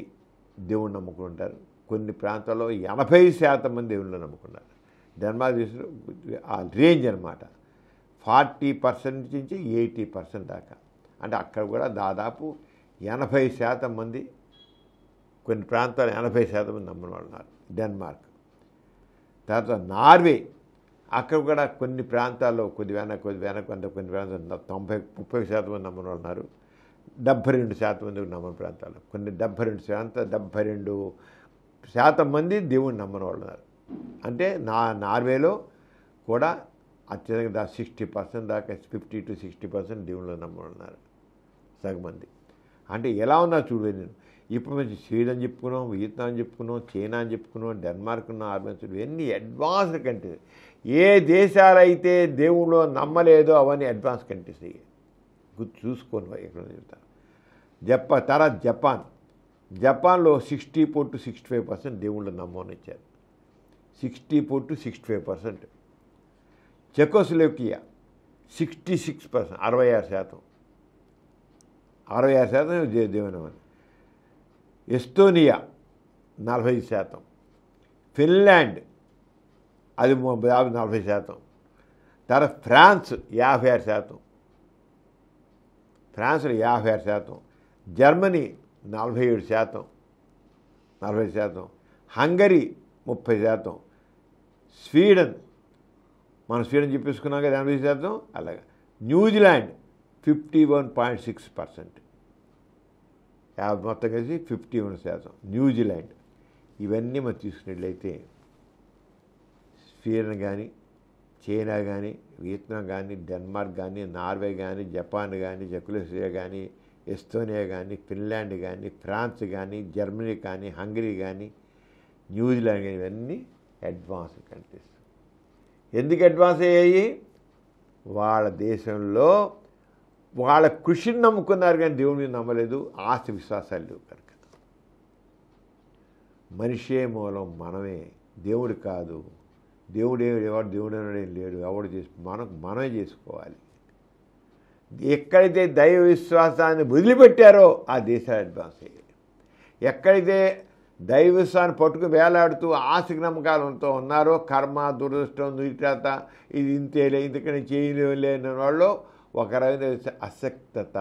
దేవుళ్ళు నమ్ముకుంటారు. కొన్ని ప్రాంతాల్లో 80% మంది దేవుళ్ళు నమ్ముకున్నారు. డెన్మార్క్ దేశంలో ఆ రేంజ్ అనమాట 40% నుంచి 80% దాకా. అంటే అక్కడ కూడా దాదాపు 80% మంది, కొన్ని ప్రాంతాలు 80% మంది నమ్మని వాళ్ళు ఉన్నారు. డెన్మార్క్ తర్వాత నార్వే, అక్కడ కూడా కొన్ని ప్రాంతాల్లో కొన్ని ప్రాంతాల్లో 30% మంది నమ్మని వాళ్ళు ఉన్నారు. 72% మంది నమ్మని ప్రాంతాల్లో కొన్ని 72% మంది దేవుడిని నమ్మని వాళ్ళు ఉన్నారు. అంటే నార్వేలో కూడా అత్యధికంగా 60% దాకా 50 to 60% దేవుళ్ళు నమ్మని ఉన్నారు సగం మంది. అంటే ఎలా ఉన్నా చూడలేదు నేను. ఇప్పుడు మంచి స్వీడన్ చెప్పుకున్నాం, వియత్నాం చెప్పుకున్నాం, చైనా అని చెప్పుకున్నాం, డెన్మార్క్ ఉన్న ఆర్మెన్సులు, ఇవన్నీ అడ్వాన్స్డ్ కంట్రీస్. ఏ దేశాలైతే దేవుళ్ళు నమ్మలేదో అవన్నీ అడ్వాన్స్ కంట్రీస్ అయ్యాయి. చూసుకోండి ఎక్కడ చెప్తాను. తర్వాత జపాన్లో 64 to 65% దేవుళ్ళు నమ్మని ఇచ్చారు. 64 to 65%. చెకోస్లోకియా 66%, 66% దేవుని నమ్మని. ఎస్తోనియా 40%, ఫిన్లాండ్ అది 40%, తర్వాత ఫ్రాన్స్ 56%, ఫ్రాన్స్లో 56%, జర్మనీ 47%, హంగరీ 30%, స్వీడన్ మనం స్వీడన్ చెప్పేసుకున్నాం కదా 80%, అలాగా న్యూజిలాండ్ 51.6%, మొత్తం కలిసి 51%. న్యూజిలాండ్ ఇవన్నీ మనం తీసుకున్నట్లయితే స్వీడన్ కానీ, చైనా కానీ, వియత్నాం కానీ, డెన్మార్క్ కానీ, నార్వే కానీ, జపాన్ కానీ, చెకోస్లోవేకియా కానీ, ఎస్తోనియా కానీ, ఫిన్లాండ్ కానీ, ఫ్రాన్స్ కానీ, జర్మనీ కానీ, హంగరీ కానీ, న్యూజిలాండ్ కానీ, ఇవన్నీ అడ్వాన్స్ కంట్రీస్. ఎందుకు అడ్వాన్స్ అయ్యాయి? వాళ్ళ దేశంలో వాళ్ళ కృషిని నమ్ముకున్నారు కానీ దేవుని మీద నమ్మలేదు. ఆస్తి విశ్వాసాలు లేవు కనుక. మనిషే మూలం, మనమే, దేవుడు కాదు. దేవుడు లేడు, ఎవడు మనమే చేసుకోవాలి. ఎక్కడైతే దైవ విశ్వాసాన్ని వదిలిపెట్టారో ఆ దేశాలు అడ్వాన్స్ అయ్యాయి. ఎక్కడైతే దైవ విశ్వాసాన్ని పట్టుకు వేలాడుతూ ఆస్తిక నమ్మకాలతో ఉన్నారో, కర్మ, దురదృష్టం, దురితాత, ఇది ఇంతేలే, ఇంతకని చేయలేని వాళ్ళు ఒక రకమైన అసక్తత.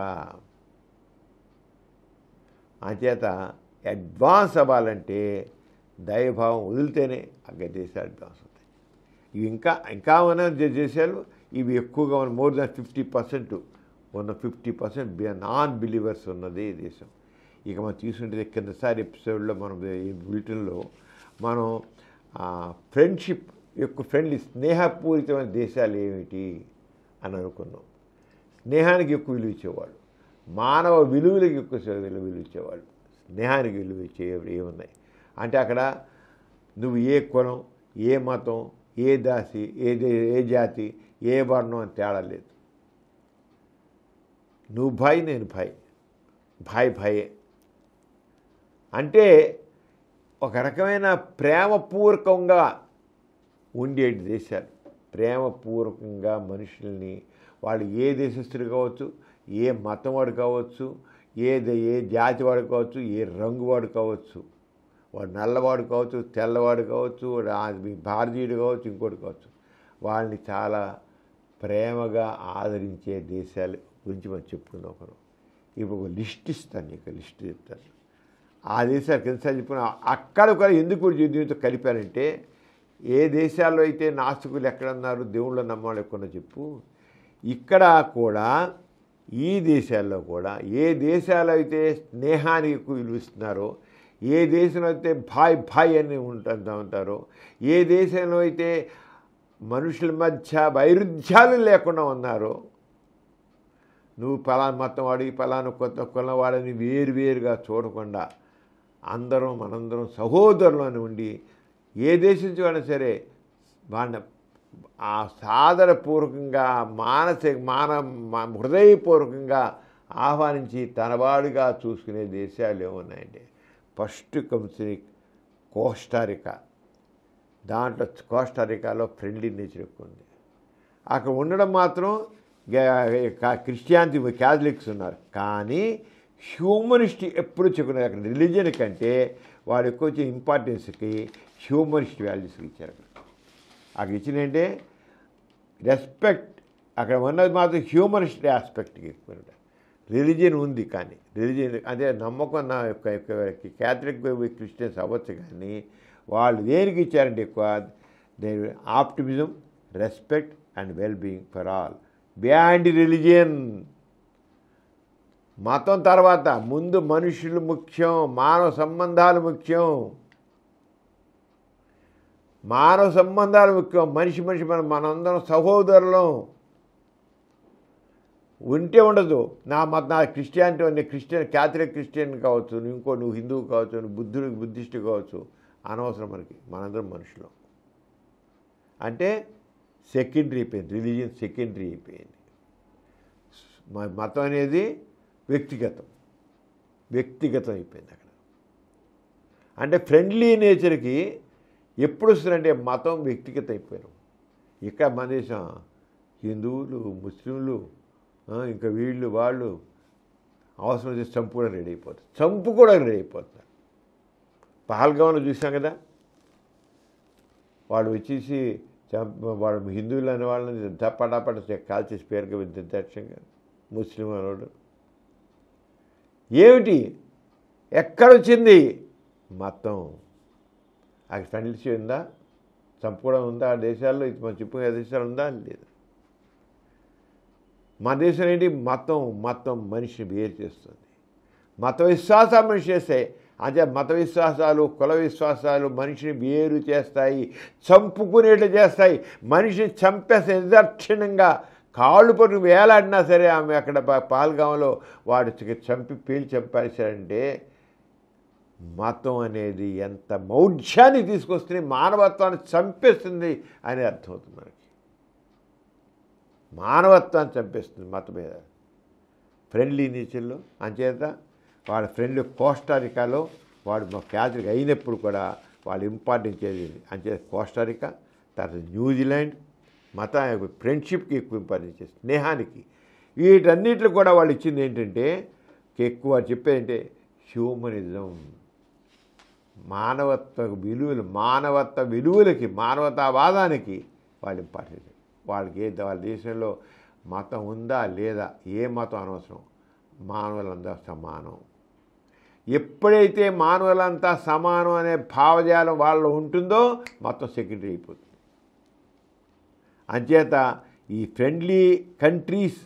అంచేత అడ్వాన్స్ అవ్వాలంటే దైవభావం వదిలితేనే అక్కడ దేశాలు అడ్వాన్స్ అవుతాయి. ఇవి ఇంకా ఉన్న దేశాలు ఇవి ఎక్కువగా ఉన్న మోర్ దాన్ 50% ఉన్న 50% నాన్ బిలీవర్స్ ఉన్నది దేశం. ఇక మనం తీసుకుంటే కిందసారి ఎపిసోడ్లో మనం ఈ బులెటిన్లో మనం ఫ్రెండ్షిప్ యొక్క స్నేహపూరితమైన దేశాలు ఏమిటి అని అనుకున్నాం. స్నేహానికి ఎక్కువ విలువ ఇచ్చేవాళ్ళు, మానవ విలువలకు ఎక్కువ విలువ ఇచ్చేవాళ్ళు. స్నేహానికి విలువ ఇచ్చేవి ఏమున్నాయి అంటే అక్కడ నువ్వు ఏ కులం, ఏ మతం, ఏ దాసి, ఏ జాతి, ఏ వర్ణం అని తేడా లేదు. నువ్వు భాయ్, నేను భాయే అంటే ఒక రకమైన ప్రేమపూర్వకంగా ఉండేటి దేశాలు. ప్రేమపూర్వకంగా మనుషుల్ని, వాళ్ళు ఏ దేశస్తులు కావచ్చు, ఏ మతం వాడు కావచ్చు, ఏ జాతి వాడు కావచ్చు, ఏ రంగు వాడు కావచ్చు, వాడు నల్లవాడు కావచ్చు, తెల్లవాడు కావచ్చు, భారతీయుడు కావచ్చు, ఇంకోటి కావచ్చు, వాళ్ళని చాలా ప్రేమగా ఆదరించే దేశాల గురించి మనం చెప్పుకుందాం. ఇప్పుడు ఒక లిస్ట్ ఇస్తాను, నీకు లిస్ట్ చెప్తాను. ఆ దేశాలు కిందసారి చెప్పుకున్నా. అక్కడ కూడా ఎందుకు దీనితో కలిపారంటే ఏ దేశాల్లో అయితే నాస్తికులు ఎక్కడున్నారు, దేవుళ్ళ నమ్మవాళ్ళు ఎక్కడో చెప్పు. ఇక్కడ కూడా ఈ దేశాల్లో కూడా ఏ దేశాలు అయితే స్నేహానికి ఎక్కువ విలువిస్తున్నారో, ఏ దేశంలో అయితే భాయ్ భాయ్ అని ఉంటారో, ఏ దేశంలో అయితే మనుషుల మధ్య వైరుధ్యాలు లేకుండా ఉన్నారో, నువ్వు పలానా మతం వాడి పలానా కొత్త కులవాడని వేరువేరుగా చూడకుండా అందరం మనందరం సహోదరులను ఉండి ఏ దేశం నుంచి అయినా సరే వాళ్ళని ఆ సాదరపూర్వకంగా హృదయపూర్వకంగా ఆహ్వానించి తనవాడిగా చూసుకునే దేశాలు ఏమున్నాయండి? First country Costa Rica. దాంట్లో కోస్టారికాలో ఫ్రెండ్లీ నేచర్ ఎక్కువ ఉంది. అక్కడ ఉండడం మాత్రం క్రిస్టియానిటీ క్యాథలిక్స్ ఉన్నారు, కానీ హ్యూమనిస్ట్ ఎప్పుడు చెప్పుకున్నారు. అక్కడ రిలీజియన్ కంటే వాడు ఎక్కువ వచ్చే ఇంపార్టెన్స్కి హ్యూమనిస్ట్ వాల్యూస్కి ఇచ్చారు. అక్కడ ఇచ్చినంటే రెస్పెక్ట్, అక్కడ ఉన్నది మాత్రం హ్యూమనిస్ట్ ఆస్పెక్ట్కి ఎక్కువ. రిలీజియన్ ఉంది కానీ రిలీజియన్ అదే నమ్మకం క్యాథలిక్ క్రిస్టియన్స్ అవ్వచ్చు, కానీ వాళ్ళు దేనికి ఇచ్చారంటే ఎక్కువ optimism, respect and well being for all beyond religion. మతం తర్వాత ముందు మనుషులు ముఖ్యం, మానవ సంబంధాలు ముఖ్యం. మానవ సంబంధాలు ముఖ్యం. మనిషి మనందరం సహోదరులం. ఉంటే ఉండదు నా క్రిస్టియానిటీ అనే క్యాథలిక్ క్రిస్టియన్ కావచ్చు, నువ్వు హిందువు కావచ్చు, నువ్వు బుద్ధిస్టు కావచ్చు, అనవసరం. మనందరం మనుషులు. అంటే సెకండరీ అయిపోయింది, రిలీజియన్ సెకండరీ అయిపోయింది. మతం అనేది వ్యక్తిగతం అయిపోయింది అక్కడ. అంటే ఫ్రెండ్లీ నేచర్కి ఎప్పుడు వస్తుందంటే మతం వ్యక్తిగత అయిపోయారు. ఇక్కడ మన దేశం హిందువులు, ముస్లింలు, ఇంకా వీళ్ళు వాళ్ళు అవసరం వచ్చి చంపు కూడా రెడీ అయిపోతారు. పహల్గామ్లో చూసాం కదా, వాడు వచ్చేసి వాడు హిందువులు అనే వాళ్ళని పటాపట కాల్చేసి పేరుగా నిర్దాక్ష్యంగా. ముస్లిం అనేవాడు ఏమిటి, ఎక్కడొచ్చింది మతం? అక్కడ ఫ్రెండ్షిప్ ఉందా? చంపుకోవడం ఉందా ఆ దేశాల్లో? ఇది మనం చెప్పుకునే దేశాలు ఉందా? లేదు. మా దేశం ఏంటి? మతం మనిషిని వేరు చేస్తుంది. మత విశ్వాసాలు మనిషి చేస్తాయి. అంటే మత విశ్వాసాలు, కుల విశ్వాసాలు మనిషిని వేరు చేస్తాయి, చంపుకునేట్లు చేస్తాయి. మనిషిని చంపేస్తే నిర్దాక్షిణ్యంగా కాళ్ళు పట్టుకు వేలాడినా సరే ఆమె అక్కడ పాల్గాంలో వాడు పేల్చి చంపేశాడంటే మతం అనేది ఎంత మౌఢ్యాన్ని తీసుకొస్తుంది, మానవత్వాన్ని చంపేస్తుంది అని అర్థమవుతుంది మనకి. మానవత్వాన్ని చంపేస్తుంది మతం మీద. ఫ్రెండ్లీ నేచర్లో అంచేత వాడు ఫ్రెండ్లీ కోస్టారికాలో వాడు క్యాథలిక్ అయినప్పుడు కూడా వాళ్ళు ఇంపార్టెన్స్ చేసేది. అంచేత కోస్టారికా, తర్వాత న్యూజిలాండ్ ఫ్రెండ్షిప్కి ఎక్కువ ఇంపార్టెన్స్ చేస్తుంది, స్నేహానికి. వీటన్నిటిలో కూడా వాళ్ళు ఇచ్చింది ఏంటంటే ఎక్కువ చెప్పేదంటే హ్యూమనిజం, మానవత్వ విలువలకి మానవతావాదానికి వాళ్ళు ఇంపార్టెన్స్. వాళ్ళ దేశంలో మతం ఉందా లేదా, ఏ మతం అనవసరం, మానవులంతా సమానం. ఎప్పుడైతే మానవులంతా సమానం అనే భావజాలం వాళ్ళలో ఉంటుందో మొత్తం సెకండరీ అయిపోతుంది. అంచేత ఈ ఫ్రెండ్లీ కంట్రీస్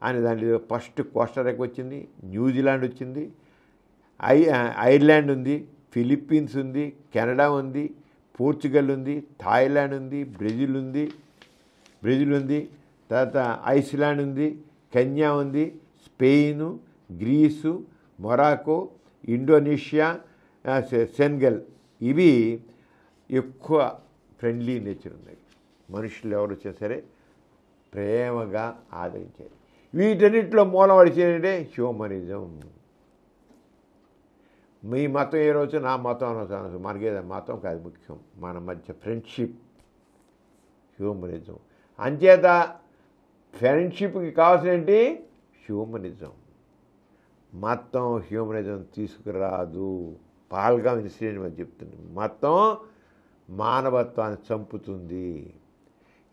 అనే దాంట్లో ఫస్ట్ కోస్టారికా వచ్చింది, న్యూజిలాండ్ వచ్చింది, ఐర్లాండ్ ఉంది, ఫిలిప్పీన్స్ ఉంది, కెనడా ఉంది, పోర్చుగల్ ఉంది, థాయిలాండ్ ఉంది, బ్రెజిల్ ఉంది, తర్వాత ఐస్లాండ్ ఉంది, కెన్యా ఉంది, Spain, Greece, Morocco, Indonesia, Senegal. ఇవి ఎక్కువ ఫ్రెండ్లీ నేచర్ ఉన్నాయి. మనుషులు ఎవరు వచ్చినా సరే ప్రేమగా ఆదరించేది. వీటన్నిటిలో మూలపడిచేదంటే హ్యూమనిజం. మీ మతం ఏ రోజు నా మతం అనవసరం, మనకేదో మతం కాదు ముఖ్యం, మన మధ్య ఫ్రెండ్షిప్, హ్యూమనిజం. అంచేత ఫ్రెండ్షిప్కి కావాల్సినవి హ్యూమనిజం. మతం హ్యూమనిజం తీసుకురాదు. పాల్గామ్ ఇన్సిడెంట్ అని చెప్తుంది. మతం మానవత్వాన్ని చంపుతుంది.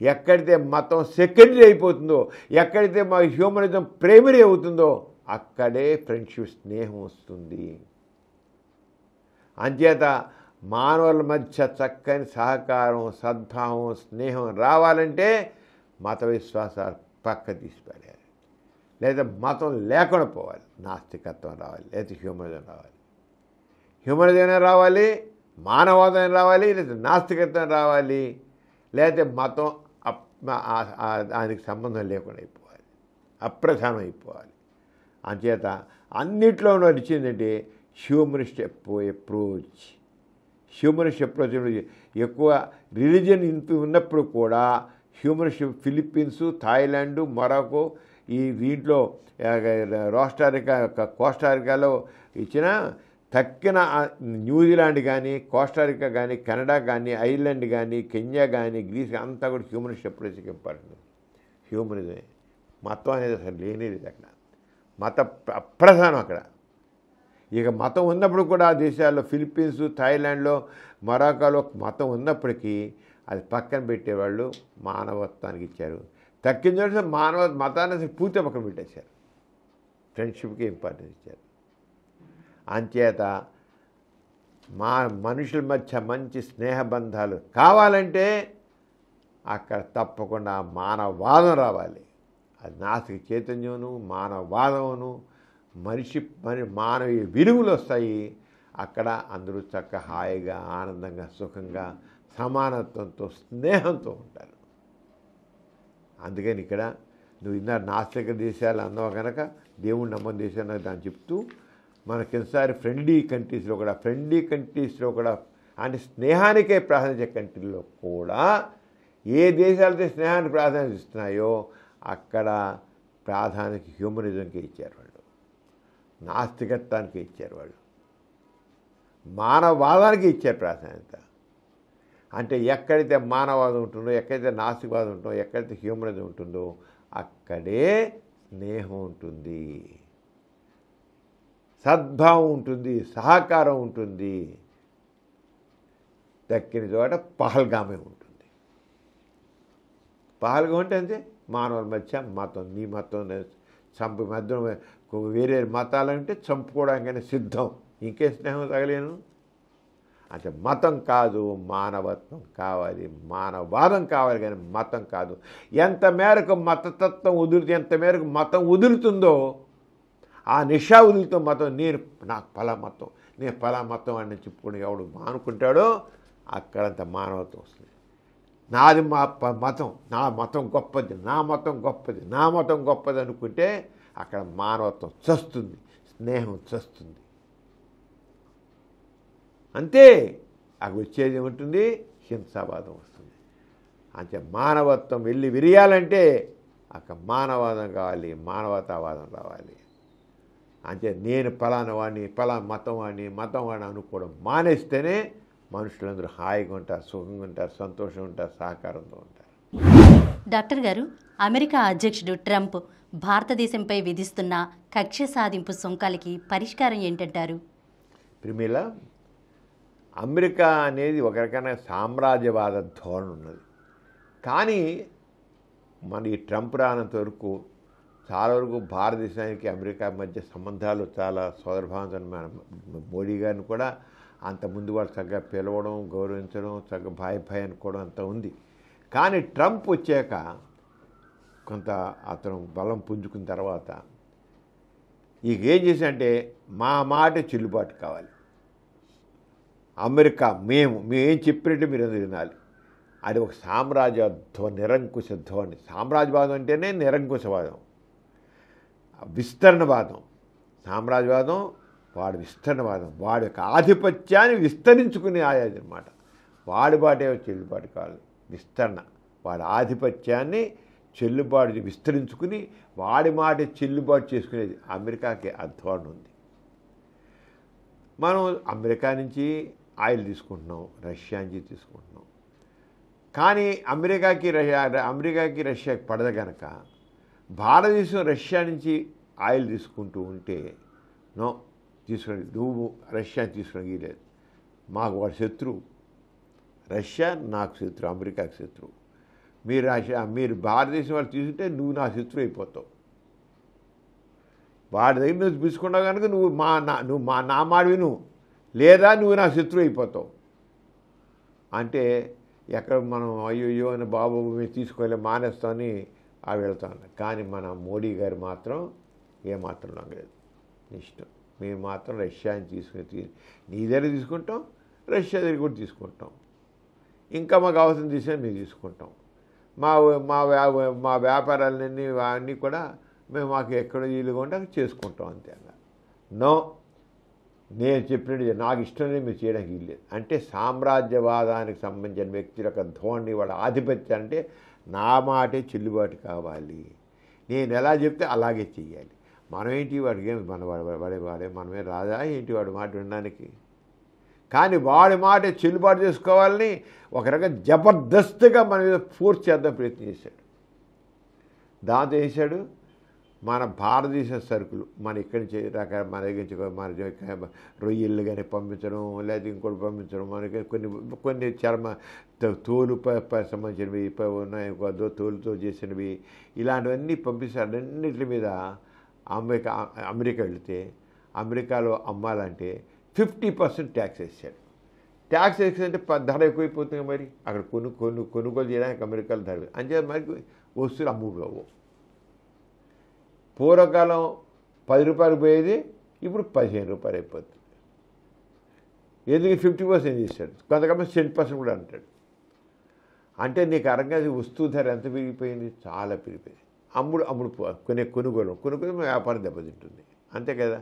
ఎక్కడైతే మతం సెకండరీ అయిపోతుందో, ఎక్కడైతే మా హ్యూమనిజం ప్రైమరీ అవుతుందో అక్కడే ఫ్రెండ్షిప్, స్నేహం వస్తుంది. అంచేత మానవుల మధ్య చక్కని సహకారం, సద్భావం, స్నేహం రావాలంటే మత విశ్వాసాలు పక్క తీసిపారేయాలి. లేదా మతం లేకుండా పోవాలి. నాస్తికత్వం రావాలి, లేదా హ్యూమనిజం రావాలి. హ్యూమనిజం రావాలి, మానవవాదం రావాలి, లేదా నాస్తికత్వం రావాలి, లేదా మతం దానికి సంబంధం లేకుండా అయిపోవాలి, అప్రధానం అయిపోవాలి. అంచేత అన్నిట్లో నడిచిందంటే హ్యూమనిస్ట్ అప్రోచ్. హ్యూమనిస్ట్ అప్రోచ్ ఎక్కువ రిలీజియన్ ఉన్నప్పుడు కూడా హ్యూమనిస్ట్ ఫిలిప్పీన్స్, థాయిలాండ్, మొరాకో ఈ దీంట్లో కోస్టారికాలో ఇచ్చిన తక్కిన న్యూజిలాండ్ కానీ, కోస్టారికా కానీ, కెనడా కానీ, ఐర్లాండ్ కానీ, కెన్యా కానీ, గ్రీస్ అంతా కూడా హ్యూమనిస్ట్ అప్రోచ్కి ఇంపార్టెంట్. హ్యూమనిజమే. మతం అనేది అసలు లేనిది అక్కడ. మత అప్రధానం అక్కడ. ఇక మతం ఉన్నప్పుడు కూడా ఆ దేశాల్లో ఫిలిప్పీన్స్, థాయిలాండ్లో, మొరాకోలో మతం ఉన్నప్పటికీ అది పక్కన పెట్టేవాళ్ళు మానవత్వానికి ఇచ్చారు. తక్కిన చోట మతాన్ని అసలు పూర్తిగా పక్కన పెట్టేశారు. ఫ్రెండ్షిప్కి ఇంపార్టెన్స్ ఇచ్చారు. అంచేత మనుషుల మధ్య మంచి స్నేహబంధాలు కావాలంటే అక్కడ తప్పకుండా మానవవాదం రావాలి. అది నాస్తిక చైతన్యమును, మానవవాదమును, మానవీయ విలువలు వస్తాయి. అక్కడ అందరూ చక్కగా హాయిగా, ఆనందంగా, సుఖంగా, సమానత్వంతో, స్నేహంతో ఉంటారు. అందుకని ఇక్కడ నువ్వు ఇన్నారు నాస్తిక దేశాలు అన్నావు కనుక దేవుడు నమ్మని దేశాలు దాన్ని చెప్తూ మన కిందసారి ఫ్రెండ్లీ కంట్రీస్లో కూడా అంటే స్నేహానికే ప్రాధాన్యత కంట్రీలో కూడా ఏ దేశాలైతే స్నేహానికి ప్రాధాన్యత ఇస్తున్నాయో అక్కడ ప్రాధాన్యత హ్యూమనిజంకి ఇచ్చారు వాళ్ళు, నాస్తికత్వానికి ఇచ్చారు వాళ్ళు, మానవవాదానికి ఇచ్చారు ప్రాధాన్యత. అంటే ఎక్కడైతే మానవవాదం ఉంటుందో, ఎక్కడైతే నాస్తికవాదం ఉంటుందో, ఎక్కడైతే హ్యూమనిజం ఉంటుందో అక్కడే స్నేహం ఉంటుంది, సద్భావం ఉంటుంది, సహకారం ఉంటుంది. దక్కిన చోట పహల్గామే ఉంటుంది. పహల్గాం అంటే అంతే, మానవుల మధ్య మతం, నీ మతం చంపు మధ్య వేరే మతాలంటే చంపుకోవడానికైనా సిద్ధం, ఇంకే స్నేహం తగలేను. అంటే మతం కాదు, మానవత్వం కావాలి, మానవవాదం కావాలి, కానీ మతం కాదు. ఎంత మేరకు మతతత్వం ఎంత మేరకు మతం వదులుతుందో ఆ నిషా వదులుతో మతం, నాకు పలా మతం అని చెప్పుకుని ఎవడు మానుకుంటాడో అక్కడంత మానవత్వం వస్తుంది. నాది మతం, నా మతం గొప్పది, నా మతం గొప్పది అనుకుంటే అక్కడ మానవత్వం చస్తుంది, స్నేహం చస్తుంది. అంతే. అవి వచ్చేది ఏముంటుంది? హింసావాదం వస్తుంది. అంటే మానవత్వం వెళ్ళి విరియాలంటే అక్కడ మానవవాదం కావాలి, మానవతావాదం రావాలి. అంటే నేను పలానా మతం వాడిని అనుకోవడం మానేస్తేనే మనుషులందరూ హాయిగా ఉంటారు, సుఖంగా ఉంటారు, సంతోషంగా ఉంటారు, సహకారంతో ఉంటారు. డాక్టర్ గారు, అమెరికా అధ్యక్షుడు ట్రంప్ భారతదేశంపై విధిస్తున్న కక్ష సాధింపు సుంకాలకి పరిష్కారం ఏంటంటారు? ప్రిమిల, అమెరికా అనేది ఒక రకమైన సామ్రాజ్యవాద ధోరణి ఉన్నది. కానీ మన ఈ ట్రంప్ రానంత వరకు చాలా వరకు భారతదేశానికి అమెరికా మధ్య సంబంధాలు చాలా సోదరభావంతో, మన మోడీ గారిని కూడా అంతకుముందు వాళ్ళు చక్కగా పిలవడం, గౌరవించడం, చక్కగా భాయ్ అనుకోవడం అంత ఉంది. కానీ ట్రంప్ వచ్చాక కొంత అతను బలం పుంజుకున్న తర్వాత ఇక ఏం చేశాడంటే మా మాట చెల్లుబాటు కావాలి, అమెరికా మేము ఏం చెప్పినట్టు మీరు అందరూ వినాలి. అది ఒక నిరంకుశ ధోరణి. సామ్రాజ్యవాదం అంటేనే నిరంకుశవాదం, విస్తరణవాదం. సామ్రాజ్యవాదం వాడు విస్తరణవాదం, వాడి యొక్క ఆధిపత్యాన్ని విస్తరించుకునే ఆయాది అనమాట. వాడి బాటే చెల్లుబాటు కావాలి, విస్తరణ. వాడి ఆధిపత్యాన్ని విస్తరించుకుని వాడి మాట చెల్లుబాటు చేసుకునేది అమెరికాకి ఆ ధోరణి ఉంది. మనం అమెరికా నుంచి ఆయిల్ తీసుకుంటున్నాం, రష్యా నుంచి తీసుకుంటున్నాం. కానీ అమెరికాకి రష్యాకి పడదు కనుక భారతదేశం రష్యా నుంచి ఆయిల్ తీసుకుంటూ ఉంటే నువ్వు రష్యాని తీసుకుని లేదు, మాకు వాడు శత్రువు. రష్యా నాకు శత్రువు, అమెరికాకి శత్రువు. మీరు భారతదేశం వాళ్ళు తీసుకుంటే నువ్వు నా శత్రువు అయిపోతావు. వాడి దగ్గర నువ్వు తీసుకున్నావు కనుక నువ్వు నా మాట విను, లేదా నువ్వు నా శత్రువు అయిపోతావు. అంటే ఎక్కడ మనం అయ్యో అని బాబు మీరు తీసుకోలే మానేస్తామని వెళ్తాం. కానీ మన మోడీ గారు మాత్రం ఏమాత్రం లొంగలేదు. ఇష్టం మేము మాత్రం రష్యాని నీ దగ్గర తీసుకుంటాం, రష్యా దగ్గర కూడా తీసుకుంటాం, ఇంకా మాకు అవసరం తీసిన మేము తీసుకుంటాం. మా మా మా వ్యాపారాలన్నీ అన్నీ కూడా మేము మాకు ఎక్కడ వీలుగా ఉంటే అక్కడ చేసుకుంటాం అంతే అన్నారు. నో, నేను చెప్పినట్టు నాకు ఇష్టం లేదు, మీరు చేయడానికి వీల్లేదు. అంటే సామ్రాజ్యవాదానికి సంబంధించిన వ్యక్తుల యొక్క ధోరణి, వాళ్ళ ఆధిపత్యం అంటే నా మాటే చెల్లుబాటు కావాలి, నేను ఎలా చెప్తే అలాగే చెయ్యాలి. మనం ఏంటి వాడికి వాడే మనమే రాదా ఏంటి వాడి మాట వినడానికి? కానీ వాడి మాట చెల్లుబాటు చేసుకోవాలని ఒక రకంగా జబర్దస్త్గా మన మీద ఫోర్స్ చేద్దాం ప్రయత్నం చేశాడు. దాంతో చేశాడు మన భారతదేశ సరుకులు మన ఇక్కడి నుంచి మన దగ్గర మన రొయ్యలు కానీ పంపించడం, లేదా ఇంకోటి పంపించడం, మనకి కొన్ని చర్మ తోలు సంబంధించినవి ఉన్నాయి, తోలుతో చేసినవి, ఇలాంటివన్నీ పంపిస్తాడు. అన్నింటి మీద అమెరికా వెళితే అమెరికాలో అమ్మాలంటే 50% ట్యాక్స్ వేసాడు. ట్యాక్స్ వేస్తే ధర ఎక్కువైపోతుంది. మరి అక్కడ కొనుగోలు చేయడానికి అమెరికాలో ధర అంతే, మరి వస్తువులు అమ్ముకోవు. పూర్వకాలం 10 రూపాయలు పోయేది ఇప్పుడు 15 రూపాయలు అయిపోతుంది. ఎందుకు 50% చేశాడు, కొంతకన్నా 10% కూడా అంటాడు. అంటే నీకు అర్థంగా వస్తువు ధర ఎంత పెరిగిపోయింది, చాలా పెరిగిపోయింది. అమ్ముడు కొనుగోలు వ్యాపారం దెబ్బతింటుంది, అంతే కదా.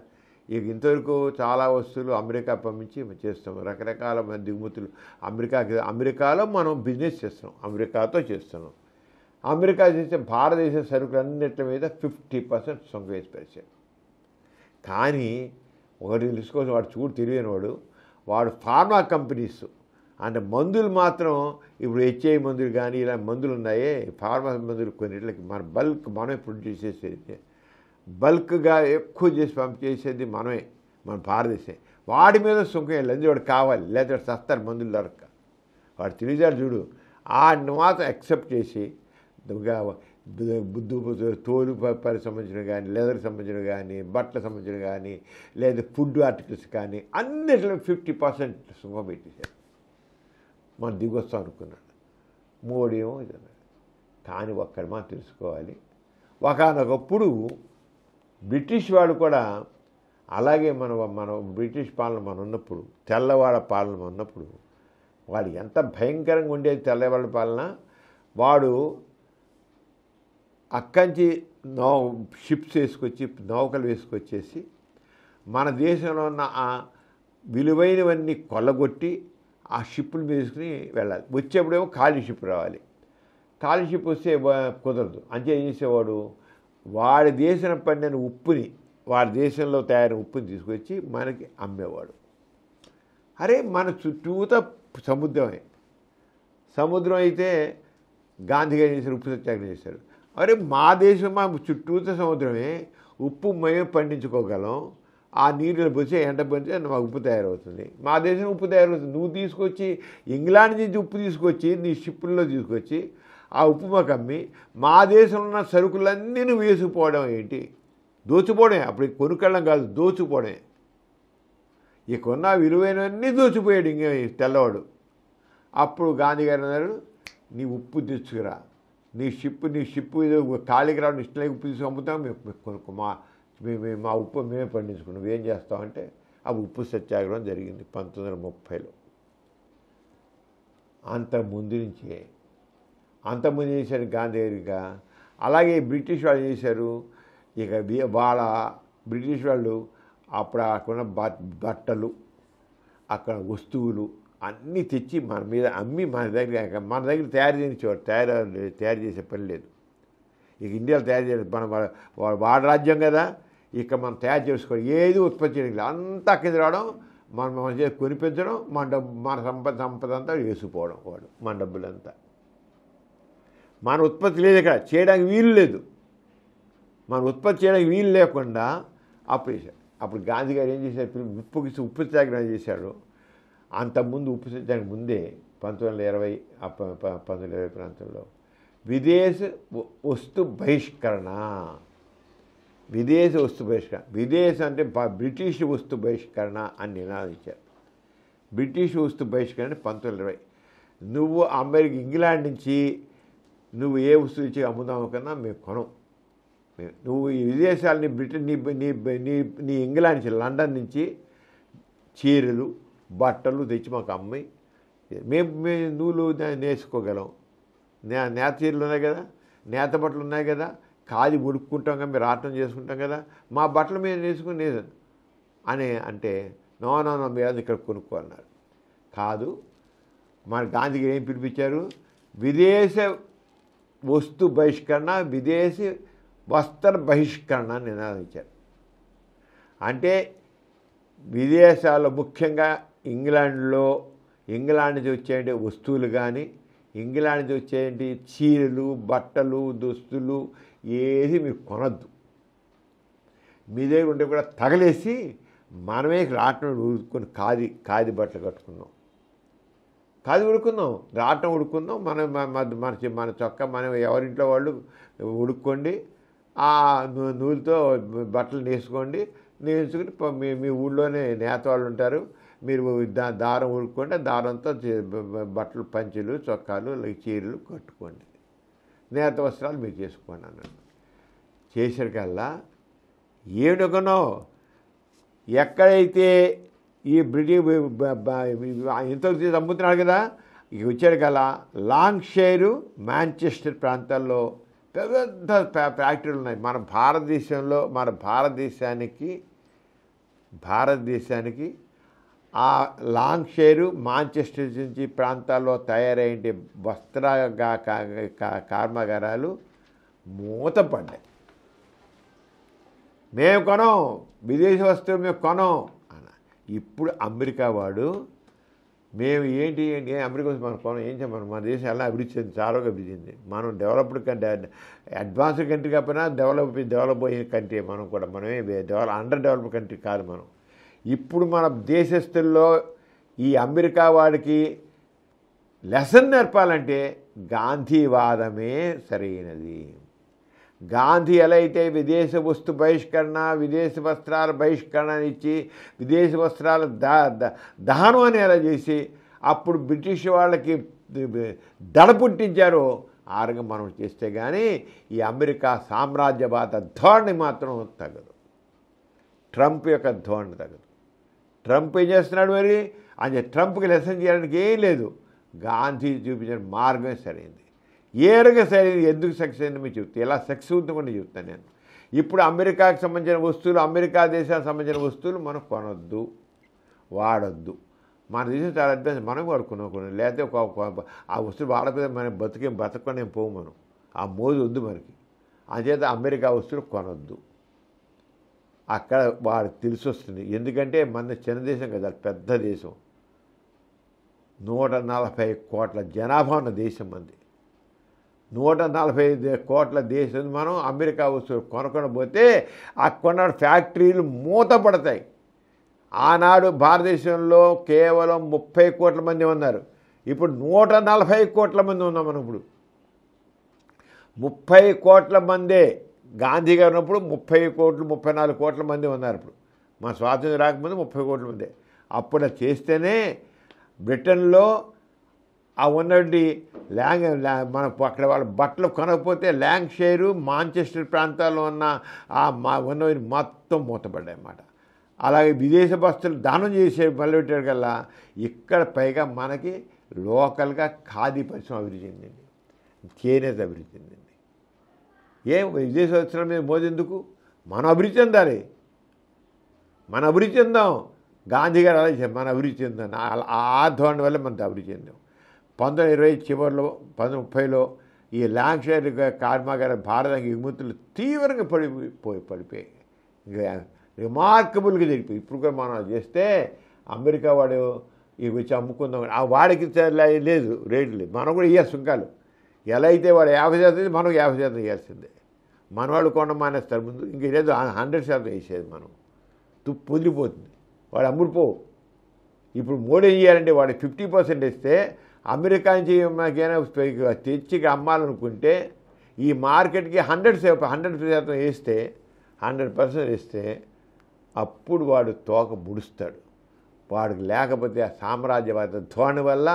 ఇక ఇంతవరకు చాలా వస్తువులు అమెరికా పంపించి చేస్తాం, రకరకాల దిగుమతులు అమెరికాలో మనం బిజినెస్ చేస్తున్నాం, అమెరికాతో చేస్తున్నాం. అమెరికా చేసే భారతదేశ సరుకులన్నిటి మీద 50% సుంకం వేసి పరిచాడు. కానీ ఒకటి తెలుసుకోవచ్చు, వాడు చూడు తెలియనివాడు, వాడు ఫార్మా కంపెనీస్ అంటే మందులు మాత్రం ఇప్పుడు హెచ్ఐ మందులు కానీ ఇలా మందులు ఉన్నాయే, ఫార్మా మందులు కొన్నిటికి మన మనమే ప్రొడ్యూస్ చేసేది, బల్క్గా ఎక్కువ చేసి చేసేది మనమే, మన భారతదేశం. వాడి మీద సుంకం వెళ్ళి వాడు కావాలి, లేదా సస్తారు మందులు దొరక్క. వాడు తెలియజాడు చూడు, వాడిని మాత్రం యాక్సెప్ట్ చేసి తోలు సంబంధించిన కానీ, లెదర్కి సంబంధించిన కానీ, బట్టలకు సంబంధించిన కానీ, లేదా ఫుడ్ ఆర్టికల్స్ కానీ అన్నిట్లో 50% సుంకం పెట్టేశారు. మనం దిగొస్తాం అనుకున్నాడు మోడీ ఏమో ఇదన్నాడు. కానీ ఒక్కడి మనం తెలుసుకోవాలి, ఒకనొకప్పుడు బ్రిటిష్ వాడు కూడా అలాగే మన బ్రిటిష్ పాలన మనం ఉన్నప్పుడు, తెల్లవాళ్ళ పాలన ఉన్నప్పుడు వాడు ఎంత భయంకరంగా ఉండేది. తెల్లవాళ్ళ పాలన వాడు అక్కంచి షిప్స్ వేసుకొచ్చి నౌకలు వేసుకొచ్చేసి మన దేశంలో ఉన్న ఆ విలువైనవన్నీ కొల్లగొట్టి ఆ షిప్పులు వేసుకుని వెళ్ళాలి. వచ్చేప్పుడేమో ఖాళీ షిప్ రావాలి. ఖాళీ షిప్ వస్తే కుదరదు. అంతే ఏం చేసేవాడు, వాడి దేశం పండిన ఉప్పుని, వాడి దేశంలో తయారైన ఉప్పుని తీసుకొచ్చి మనకి అమ్మేవాడు. అరే మన చుట్టూతో సముద్రం అయితే గాంధీ గారు చేశారు, ఉప్పు సత్యాగ్రహం చేశారు. అరే మా దేశం మా చుట్టూతో సముద్రమే, ఉప్పు మేము పండించుకోగలం, ఆ నీళ్ళు పోసి ఎండ పోతే మా ఉప్పు తయారవుతుంది, మా దేశం ఉప్పు తయారవుతుంది. నువ్వు తీసుకొచ్చి ఇంగ్లాండ్ నుంచి ఉప్పు తీసుకొచ్చి నీ షిప్పుల్లో తీసుకొచ్చి ఆ ఉప్పు మాకు అమ్మి మా దేశంలో ఉన్న సరుకులన్నీ నువ్వు వేసుకుపోవడం ఏంటి? దోచుకోవడమే. అప్పుడు కొనుక్కెళ్ళడం కాదు, దోచుకోవడమే. ఈ కొన్న విలువైనవన్నీ దోచిపోయాడు ఇంక తెల్లవాడు. అప్పుడు గాంధీ గారు అన్నారు, నీ ఉప్పు తెచ్చుకురా, నీ షిప్పు ఏదో ఖాళీకి రావడం ఇష్టం లేక ఉప్పు తీసుకు అమ్ముతాం, మేము కొనుక్కో, మా ఉప్పు మేమే పండించుకున్నాం, నువ్వేం చేస్తామంటే ఆ ఉప్పు సత్యాగ్రహం జరిగింది 1930లో. అంతకుముందు చేశారు గాంధీ గారిగా. అలాగే బ్రిటిష్ వాళ్ళు చేశారు. ఇక బ్రిటిష్ వాళ్ళు అప్పుడు అక్కడ బట్టలు, అక్కడ వస్తువులు అన్నీ తెచ్చి మన మీద అమ్మి మన దగ్గర తయారు చేసే పని లేదు. ఇక ఇండియాలో తయారు చేయలేదు, వాడి రాజ్యం కదా, ఇక మనం తయారు చేసుకోవాలి, ఏది ఉత్పత్తి చేయడం లేదు, అంతా కింద రావడం, మన చేసి కొనిపించడం, మన సంపద అంతా వేసుకుపోవడం, వాడు మన డబ్బులంతా. మన ఉత్పత్తి లేదు, ఇక్కడ చేయడానికి వీలు లేదు. మన ఉత్పత్తి చేయడానికి వీలు లేకుండా అప్పుడు గాంధీ గారు ఏం చేశారు, ఉప్పు సత్యాగ్రహం చేశాడు. అంతకుముందు ఉప్పు సత్యాగ్రహం ముందే 1920 ప్రాంతంలో విదేశ వస్తు బహిష్కరణ, విదేశం అంటే బ్రిటిష్ వస్తు బహిష్కరణ అని నినాదించారు. బ్రిటిష్ వస్తు బహిష్కరణ 1920. నువ్వు ఇంగ్లాండ్ నుంచి నువ్వు ఏ వస్తువు ఇచ్చి అమ్ముదాము కన్నా మేము కొనం. నువ్వు ఈ విదేశాలని బ్రిటన్ నీ ఇంగ్లాండ్ నుంచి లండన్ నుంచి చీరలు బట్టలు తెచ్చి మాకు అమ్మి మేము నూలు నేసుకోగలం. నేత చీరలు ఉన్నాయి కదా, నేత బట్టలు ఉన్నాయి కదా, కాది ఉడుక్కుంటాం కదా, మీరు ఆటం చేసుకుంటాం కదా, మా బట్టలు మేము నేసుకుని అని అంటే నో మీరు అది ఇక్కడ కొనుక్కోన్నారు. కాదు, మన గాంధీకి ఏం పిలిపించారు? విదేశ వస్తు బహిష్కరణ, విదేశీ వస్త్ర బహిష్కరణ అని నినాదించారు. అంటే విదేశాల్లో ముఖ్యంగా ఇంగ్లాండ్ నుంచి వచ్చే వస్తువులు కానీ, ఇంగ్లాండ్ నుంచి వచ్చేటి చీరలు బట్టలు దుస్తులు ఏది మీరు కొనద్దు. మీ దగ్గర ఉంటే కూడా తగలేసి మనమే రాటం ఉడుకుని కాది బట్టలు కట్టుకుందాం, కాది ఉడుకుందాం, రాటం ఉడుకుందాం. మన చొక్కా మనం ఎవరింట్లో వాళ్ళు ఉడుక్కోండి, ఆ నూలుతో బట్టలు నేసుకోండి, నేర్చుకుని మీ ఊళ్ళోనే నేత వాళ్ళు ఉంటారు, మీరు దారం ఉడుక్కోండి, దారంతో బట్టలు పంచెలు చొక్కాలు చీరలు కట్టుకోండి, నేత వస్త్రాలు మీరు చేసుకోండి అన్నాడు. చేసరికల్లా ఏడుకనో ఎక్కడైతే ఈ బ్రిటిష్ ఇంతకు అమ్ముతున్నాడు కదా, ఇక వచ్చాడు కదా లాంగ్షైరు మాంచెస్టర్ ప్రాంతాల్లో పెద్ద ఫ్యాక్టరీలు ఉన్నాయి. మన భారతదేశానికి ఆ లాంగ్షైరు మాంచెస్టర్ నుంచి ప్రాంతాల్లో తయారయ్యే వస్త్ర కర్మాగారాలు మూతపడ్డాయి. మేము కొనం, విదేశీ వస్తువులు మేము కొనం అన్న. ఇప్పుడు అమెరికా వాడు మేము ఏంటి అమెరికా మనం కొనం, ఏం చేయమని మన దేశం ఎలా అభివృద్ధి చెంది, చాలా అభివృద్ధి చెంది. మనం డెవలప్డ్ కంట్రీ, అడ్వాన్స్డ్ కంట్రీ కాకపోయినా డెవలప్ అయిన కంట్రీ మనం కూడా. మనమే అండర్ డెవలప్డ్ కంట్రీ కాదు మనం. ఇప్పుడు మన దేశస్తుల్లో ఈ అమెరికా వాడికి లెసన్ నేర్పాలంటే గాంధీవాదమే సరైనది. గాంధీ ఎలా అయితే విదేశ వస్తు బహిష్కరణ, విదేశీ వస్త్రాల బహిష్కరణ ఇచ్చి విదేశీ వస్త్రాల దహనం అని ఎలా చేసి అప్పుడు బ్రిటిష్ వాళ్ళకి దడ పుట్టించారో ఆ రకంగా మనం చేస్తే కానీ ఈ అమెరికా సామ్రాజ్యవాద ధోరణి మాత్రం తగ్గదు. ట్రంప్ యొక్క ధోరణి తగ్గదు. ట్రంప్ ఏం చేస్తున్నాడు మరి? అంటే ట్రంప్కి లెసన్ చేయడానికి ఏం లేదు. గాంధీ చూపించిన మార్గమే సరైంది. ఏ రకంగా సరైనది, ఎందుకు సక్సెస్ అయింది మీరు చెప్తే ఎలా సక్సెస్ అవుతుందని చెప్తాను నేను. ఇప్పుడు అమెరికాకి సంబంధించిన వస్తువులు, అమెరికా దేశానికి సంబంధించిన వస్తువులు మనం కొనొద్దు, వాడొద్దు. మన దేశం చాలా అడ్వాన్స్, మనం వాడుకున్నాం. లేకపోతే ఆ వస్తువులు వాడకపోతే మనం బతకనే పోవు మనం. ఆ మోజు వద్దు మనకి. అంచేత అమెరికా వస్తువులు కొనొద్దు. అక్కడ వాడికి తెలిసి వస్తుంది. ఎందుకంటే మన చిన్న దేశం కదా, పెద్ద దేశం, 140 కోట్ల జనాభా ఉన్న దేశం మంది. 145 కోట్ల దేశం మనం అమెరికా వస్తువులు కొనకపోతే ఆ కొన్న ఫ్యాక్టరీలు మూతపడతాయి. ఆనాడు భారతదేశంలో కేవలం 30 కోట్ల మంది ఉన్నారు. ఇప్పుడు 140 కోట్ల మంది ఉన్నాం మనం. ఇప్పుడు 30 కోట్ల మందే. గాంధీ గారు ఉన్నప్పుడు 30 కోట్లు 34 కోట్ల మంది ఉన్నారు. ఇప్పుడు మా స్వాతంత్రం రాకముందు 30 కోట్ల మంది. అప్పుడు చేస్తేనే బ్రిటన్లో ఆ ఉన్నటువంటి మన అక్కడ వాళ్ళ బట్టలు కొనకపోతే లాంగ్షైరు మాంచెస్టర్ ప్రాంతాల్లో ఉన్న ఉన్నవి మొత్తం మూతపడ్డాయి అన్నమాట. అలాగే విదేశ బస్తులు దానం చేసే మొదలుపెట్టారు కల్లా ఇక్కడ పైగా మనకి లోకల్గా ఖాదీ పరిశ్రమ అభివృద్ధి చెందింది, చేనేత అభివృద్ధి చెందింది. ఏం విదేశ వస్త్రాల మీద మోదెందుకు? మనం అభివృద్ధి చెందాలి, మన అభివృద్ధి చెందాం. గాంధీ గారు అలా చేశారు, మన అభివృద్ధి చెందాం. ఆ ధోరణి వల్ల మనం అభివృద్ధి చెందాం. 1920 చివరిలో 1930లో ఈ లాంగ్షైర్ కర్మాగార భారతానికి ఎగుమతులు తీవ్రంగా పడిపోయాయి. రిమార్కబుల్గా జరిగిపోయి. ఇప్పుడు కూడా మనం చేస్తే అమెరికా వాడు ఇవి వచ్చి అమ్ముకుందాం, ఆ వాడికి లేదు రేట్లు లేదు. మనం కూడా ఇయ్యాలి సుంకాలు. ఎలా అయితే వాడు 50% మనం 50% వేయాల్సిందే. మన వాళ్ళు కొండ మానేస్తారు ముందు, ఇంక లేదు 100% వేసేది మనం. తుప్పు పొదిలిపోతుంది, వాడు అమ్ముడుపోవు. ఇప్పుడు మోడీ ఏం చేయాలంటే వాడు 50% వేస్తే అమెరికా నుంచి మనకైనా తెచ్చి అమ్మాలనుకుంటే ఈ మార్కెట్కి 100% వేస్తే 100% వేస్తే అప్పుడు వాడు తోక ముడుస్తాడు. వాడికి లేకపోతే ఆ సామ్రాజ్యవాద ధోరణి వల్ల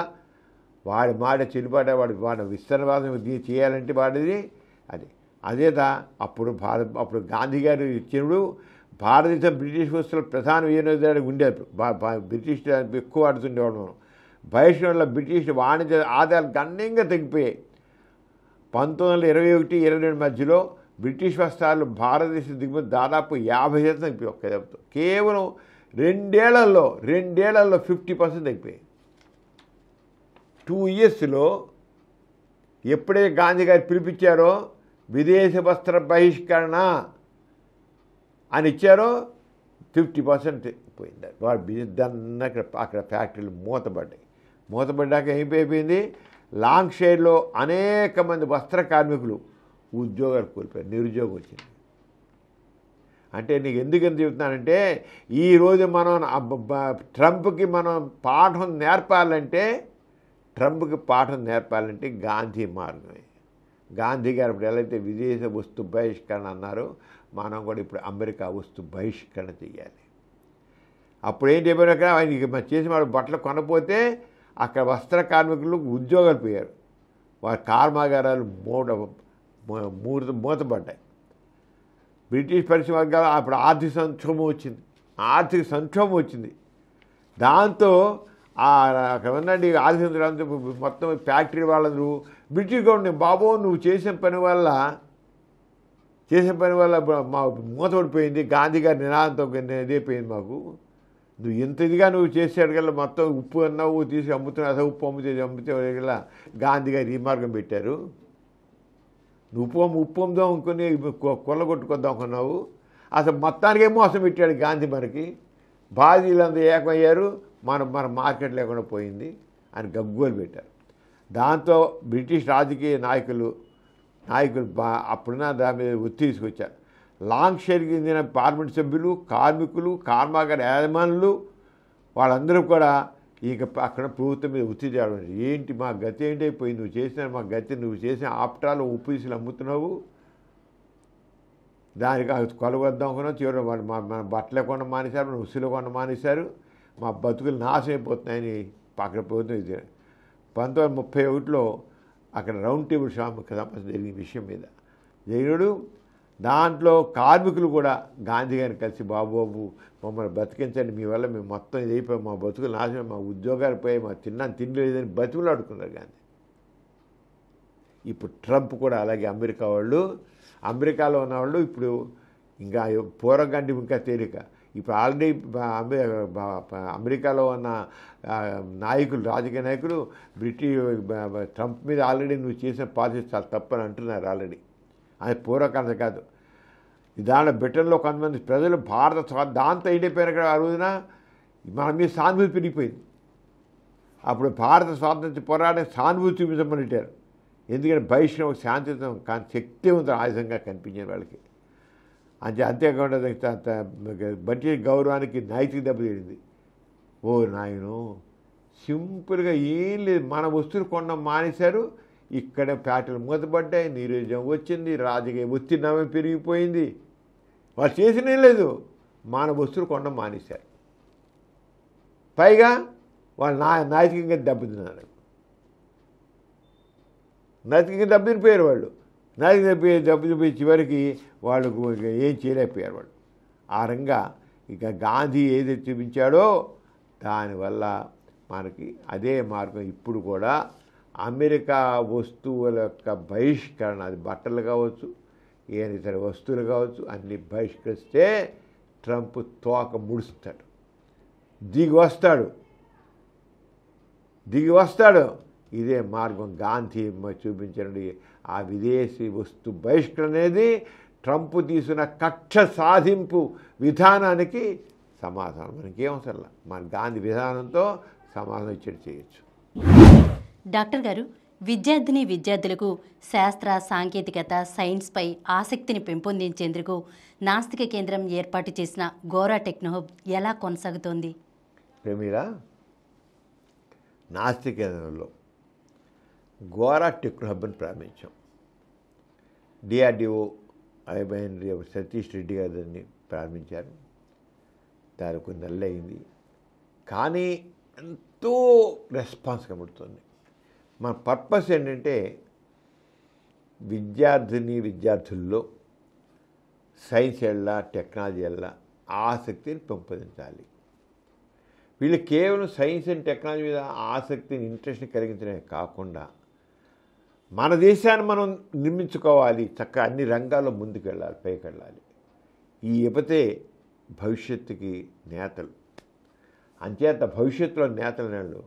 వాడి మాట చెల్లుబాట వాడి విస్తరవాదం చేయాలంటే వాడిది అది అదేదా. అప్పుడు గాంధీ గారు ఇచ్చినప్పుడు భారతదేశం బ్రిటిష్ వస్తువుల ప్రధాన వినియోగదారుడు ఉండేది. బ్రిటిష్ ఎక్కువ వాడుతుండేవాడు మనం. బహిష్కరణ బ్రిటిష్ వాణిజ్య ఆదాయాలు గణనీయంగా తగ్గిపోయాయి. 1921-22 మధ్యలో బ్రిటిష్ వస్త్రాలు భారతదేశ దిగుమతి దాదాపు 50% తగ్గిపోయి ఒక్క దెబ్బతో. కేవలం రెండేళ్లలో 50% తగ్గిపోయాయి. 2 ఇయర్స్లో ఎప్పుడైతే గాంధీ గారు పిలిపించారో విదేశ వస్త్ర బహిష్కరణ అని ఇచ్చారో 50% పోయింది. వాడు బిజినెస్ అక్కడ ఫ్యాక్టరీలు మూతపడ్డాక అయిపోయింది. లాంగ్ షైర్లో అనేక మంది వస్త్ర కార్మికులు ఉద్యోగాలు కోల్పోయారు, నిరుద్యోగం వచ్చింది. అంటే నీకు ఎందుకని చెబుతున్నానంటే ఈరోజు మనం ట్రంప్కి పాఠం నేర్పాలంటే గాంధీ మార్గమే. గాంధీ గారు ఇప్పుడు ఎలా అయితే విదేశ వస్తు బహిష్కరణ అన్నారో మనం కూడా ఇప్పుడు అమెరికా వస్తు బహిష్కరణ చేయాలి. అప్పుడు ఏం చెప్పారు, ఆయనకి చేసి వాడు బట్టలు కొనపోతే అక్కడ వస్త్ర కార్మికులు ఉద్యోగాలు పోయారు. వారి కర్మాగారాలు మూతపడ్డాయి. బ్రిటిష్ పరిశ్రమలు అప్పుడు ఆర్థిక సంక్షోభం వచ్చింది. దాంతో అక్కడ ఉన్నది ఆర్థిక మొత్తం ఫ్యాక్టరీ వాళ్ళందరూ బ్రిటిష్ గవర్నమెంట్ బాబో నువ్వు చేసిన పని వల్ల మా మూతపడిపోయింది. గాంధీ గారి నినాదంతో ఇదైపోయింది మాకు. నువ్వు ఇంత ఇదిగా నువ్వు చేసాడు కల్లా మొత్తం ఉప్పు అన్నావు తీసి అమ్ముతున్నావు, అసలు ఉప్పు అమ్మితే కల్లా గాంధీ గారు ఈ మార్గం పెట్టారు. నువ్వు ఉప్పు అమ్ముదాం అనుకుని కొల్లగొట్టుకొద్దాం అనుకున్నావు. అసలు మొత్తానికే మోసం పెట్టాడు గాంధీ. మనకి బాధ్యులందరూ ఏకమయ్యారు, మన మార్కెట్ లేకుండా పోయింది అని గగ్గోలు పెట్టారు. దాంతో బ్రిటిష్ రాజకీయ నాయకులు అప్పుడున్న దాని మీద ఒత్తిడి తీసుకొచ్చారు. లాంగ్ షైర్కి చెందిన పార్లమెంట్ సభ్యులు, కార్మికులు, కర్మాగార యాజమానులు వాళ్ళందరూ కూడా ఇక అక్కడ ప్రభుత్వం మీద ఒత్తిడి చేయడం. ఏంటి మా గతి ఏంటైపోయింది, నువ్వు చేసిన ఆప్టాలు ఉప్పు తీసులు అమ్ముతున్నావు, దానికి కొలవద్దాం అనుకున్నావు. చివరి మన బట్టలు కొనడం మానేశారు, మన ఉసులు కొనడం మానేశారు, మా బతుకులు నాశనం అయిపోతున్నాయని అక్కడ ప్రభుత్వం ఇది 1931లో అక్కడ రౌండ్ టేబుల్ సమస్య జరిగిన విషయం మీద జరిగినాడు. దాంట్లో కార్మికులు కూడా గాంధీ గారిని కలిసి బాబు మమ్మల్ని బతికించండి, మీ వల్ల మేము మొత్తం ఇది అయిపోయాం, మా బతుకులు నాశనం, మా ఉద్యోగాలు పోయి మా తిండి లేదని బతుకులు ఆడుకున్నారు గాంధీ. ఇప్పుడు ట్రంప్ కూడా అలాగే అమెరికాలో ఉన్నవాళ్ళు ఇప్పుడు ఇంకా పూర్వకంటే ఇంకా తేలిక. ఇప్పుడు ఆల్రెడీ అమెరికాలో ఉన్న నాయకులు, రాజకీయ నాయకులు ట్రంప్ మీద ఆల్రెడీ నువ్వు చేసిన పాలసీ చాలా తప్పని అంటున్నారు ఆల్రెడీ. అది పూర్వకాలం కాదు. దాంట్లో బ్రిటన్లో కొంతమంది ప్రజలు దాంతో అయిపోయిన ఆ రోజున మన మీద సానుభూతి పెరిగిపోయింది. అప్పుడు భారత స్వాతంత్ర్య పోరాటం సానుభూతి చూపించమనిటారు. ఎందుకంటే బహిష్కరణ శాంతియుతం కానీ శక్తివంతం ఆయుధంగా కనిపించిన వాళ్ళకి. అంతేకాకుండా బ్రిటిష్ గౌరవానికి నైతిక దెబ్బతింది. ఓ నాయను, సింపుల్గా ఏం లేదు, మన వస్తువులు కొనడం మానేశారు, ఇక్కడ ఫ్యాక్టరీలు మూతపడ్డాయి, నిరుద్యోగం వచ్చింది, రాజకీయ ఒత్తిడి పెరిగిపోయింది. వాళ్ళు చేసినేం లేదు, మన వస్తువులు కొనడం మానేశారు. పైగా వాళ్ళు నైతికంగా దెబ్బతిన్నారు. నైతికంగా దెబ్బతినిపోయారు వాళ్ళు. దెబ్బతిపోయి చివరికి వాళ్ళు ఏం చేయలేకపోయారు వాళ్ళు. ఆ రంగా ఇక గాంధీ ఏదైతే చూపించాడో దానివల్ల మనకి అదే మార్గం ఇప్పుడు కూడా అమెరికా వస్తువుల యొక్క బహిష్కరణ, అది బట్టలు కావచ్చు, ఏ ఇతర వస్తువులు కావచ్చు, అన్నీ బహిష్కరిస్తే ట్రంప్ తోక ముడుస్తాడు, దిగి వస్తాడు. ఇదే మార్గం గాంధీ చూపించండి. ఆ విదేశీ వస్తు బహిష్కరణ అనేది ట్రంప్ తీసుకున్న కక్ష సాధింపు విధానానికి సమాధానం. మనకేమవసరంలా, మన గాంధీ విధానంతో సమాధానం ఇచ్చేది చేయొచ్చు. డాక్టర్ గారు, విద్యార్థులకు శాస్త్ర, సాంకేతికత, సైన్స్పై ఆసక్తిని పెంపొందించేందుకు నాస్తిక కేంద్రం ఏర్పాటు చేసిన గోరా టెక్నోహబ్ ఎలా కొనసాగుతోంది? ప్రేమిరా, నాస్తిక కేంద్రంలో గోరా టెక్నోహబ్ అని ప్రారంభించాం. డిఆర్డిఓ సతీష్ రెడ్డి గారు దాన్ని ప్రారంభించారు. దానికి కొన్ని నెలలు అయింది, కానీ ఎంతో రెస్పాన్స్ కనబడుతుంది. మన పర్పస్ ఏంటంటే విద్యార్థుల్లో సైన్స్ ఎల్లా టెక్నాలజీ ఎల్లా ఆసక్తిని పెంపొందించాలి. వీళ్ళు కేవలం సైన్స్ అండ్ టెక్నాలజీ మీద ఆసక్తిని ఇంట్రెస్ట్ని కలిగించడమే కాకుండా మన దేశాన్ని మనం నిర్మించుకోవాలి, చక్కగా అన్ని రంగాల్లో ముందుకు వెళ్ళాలి, పైకి వెళ్ళాలి. ఈ యువతే భవిష్యత్తుకి నేతలు. అంచేత భవిష్యత్తులో నేతలు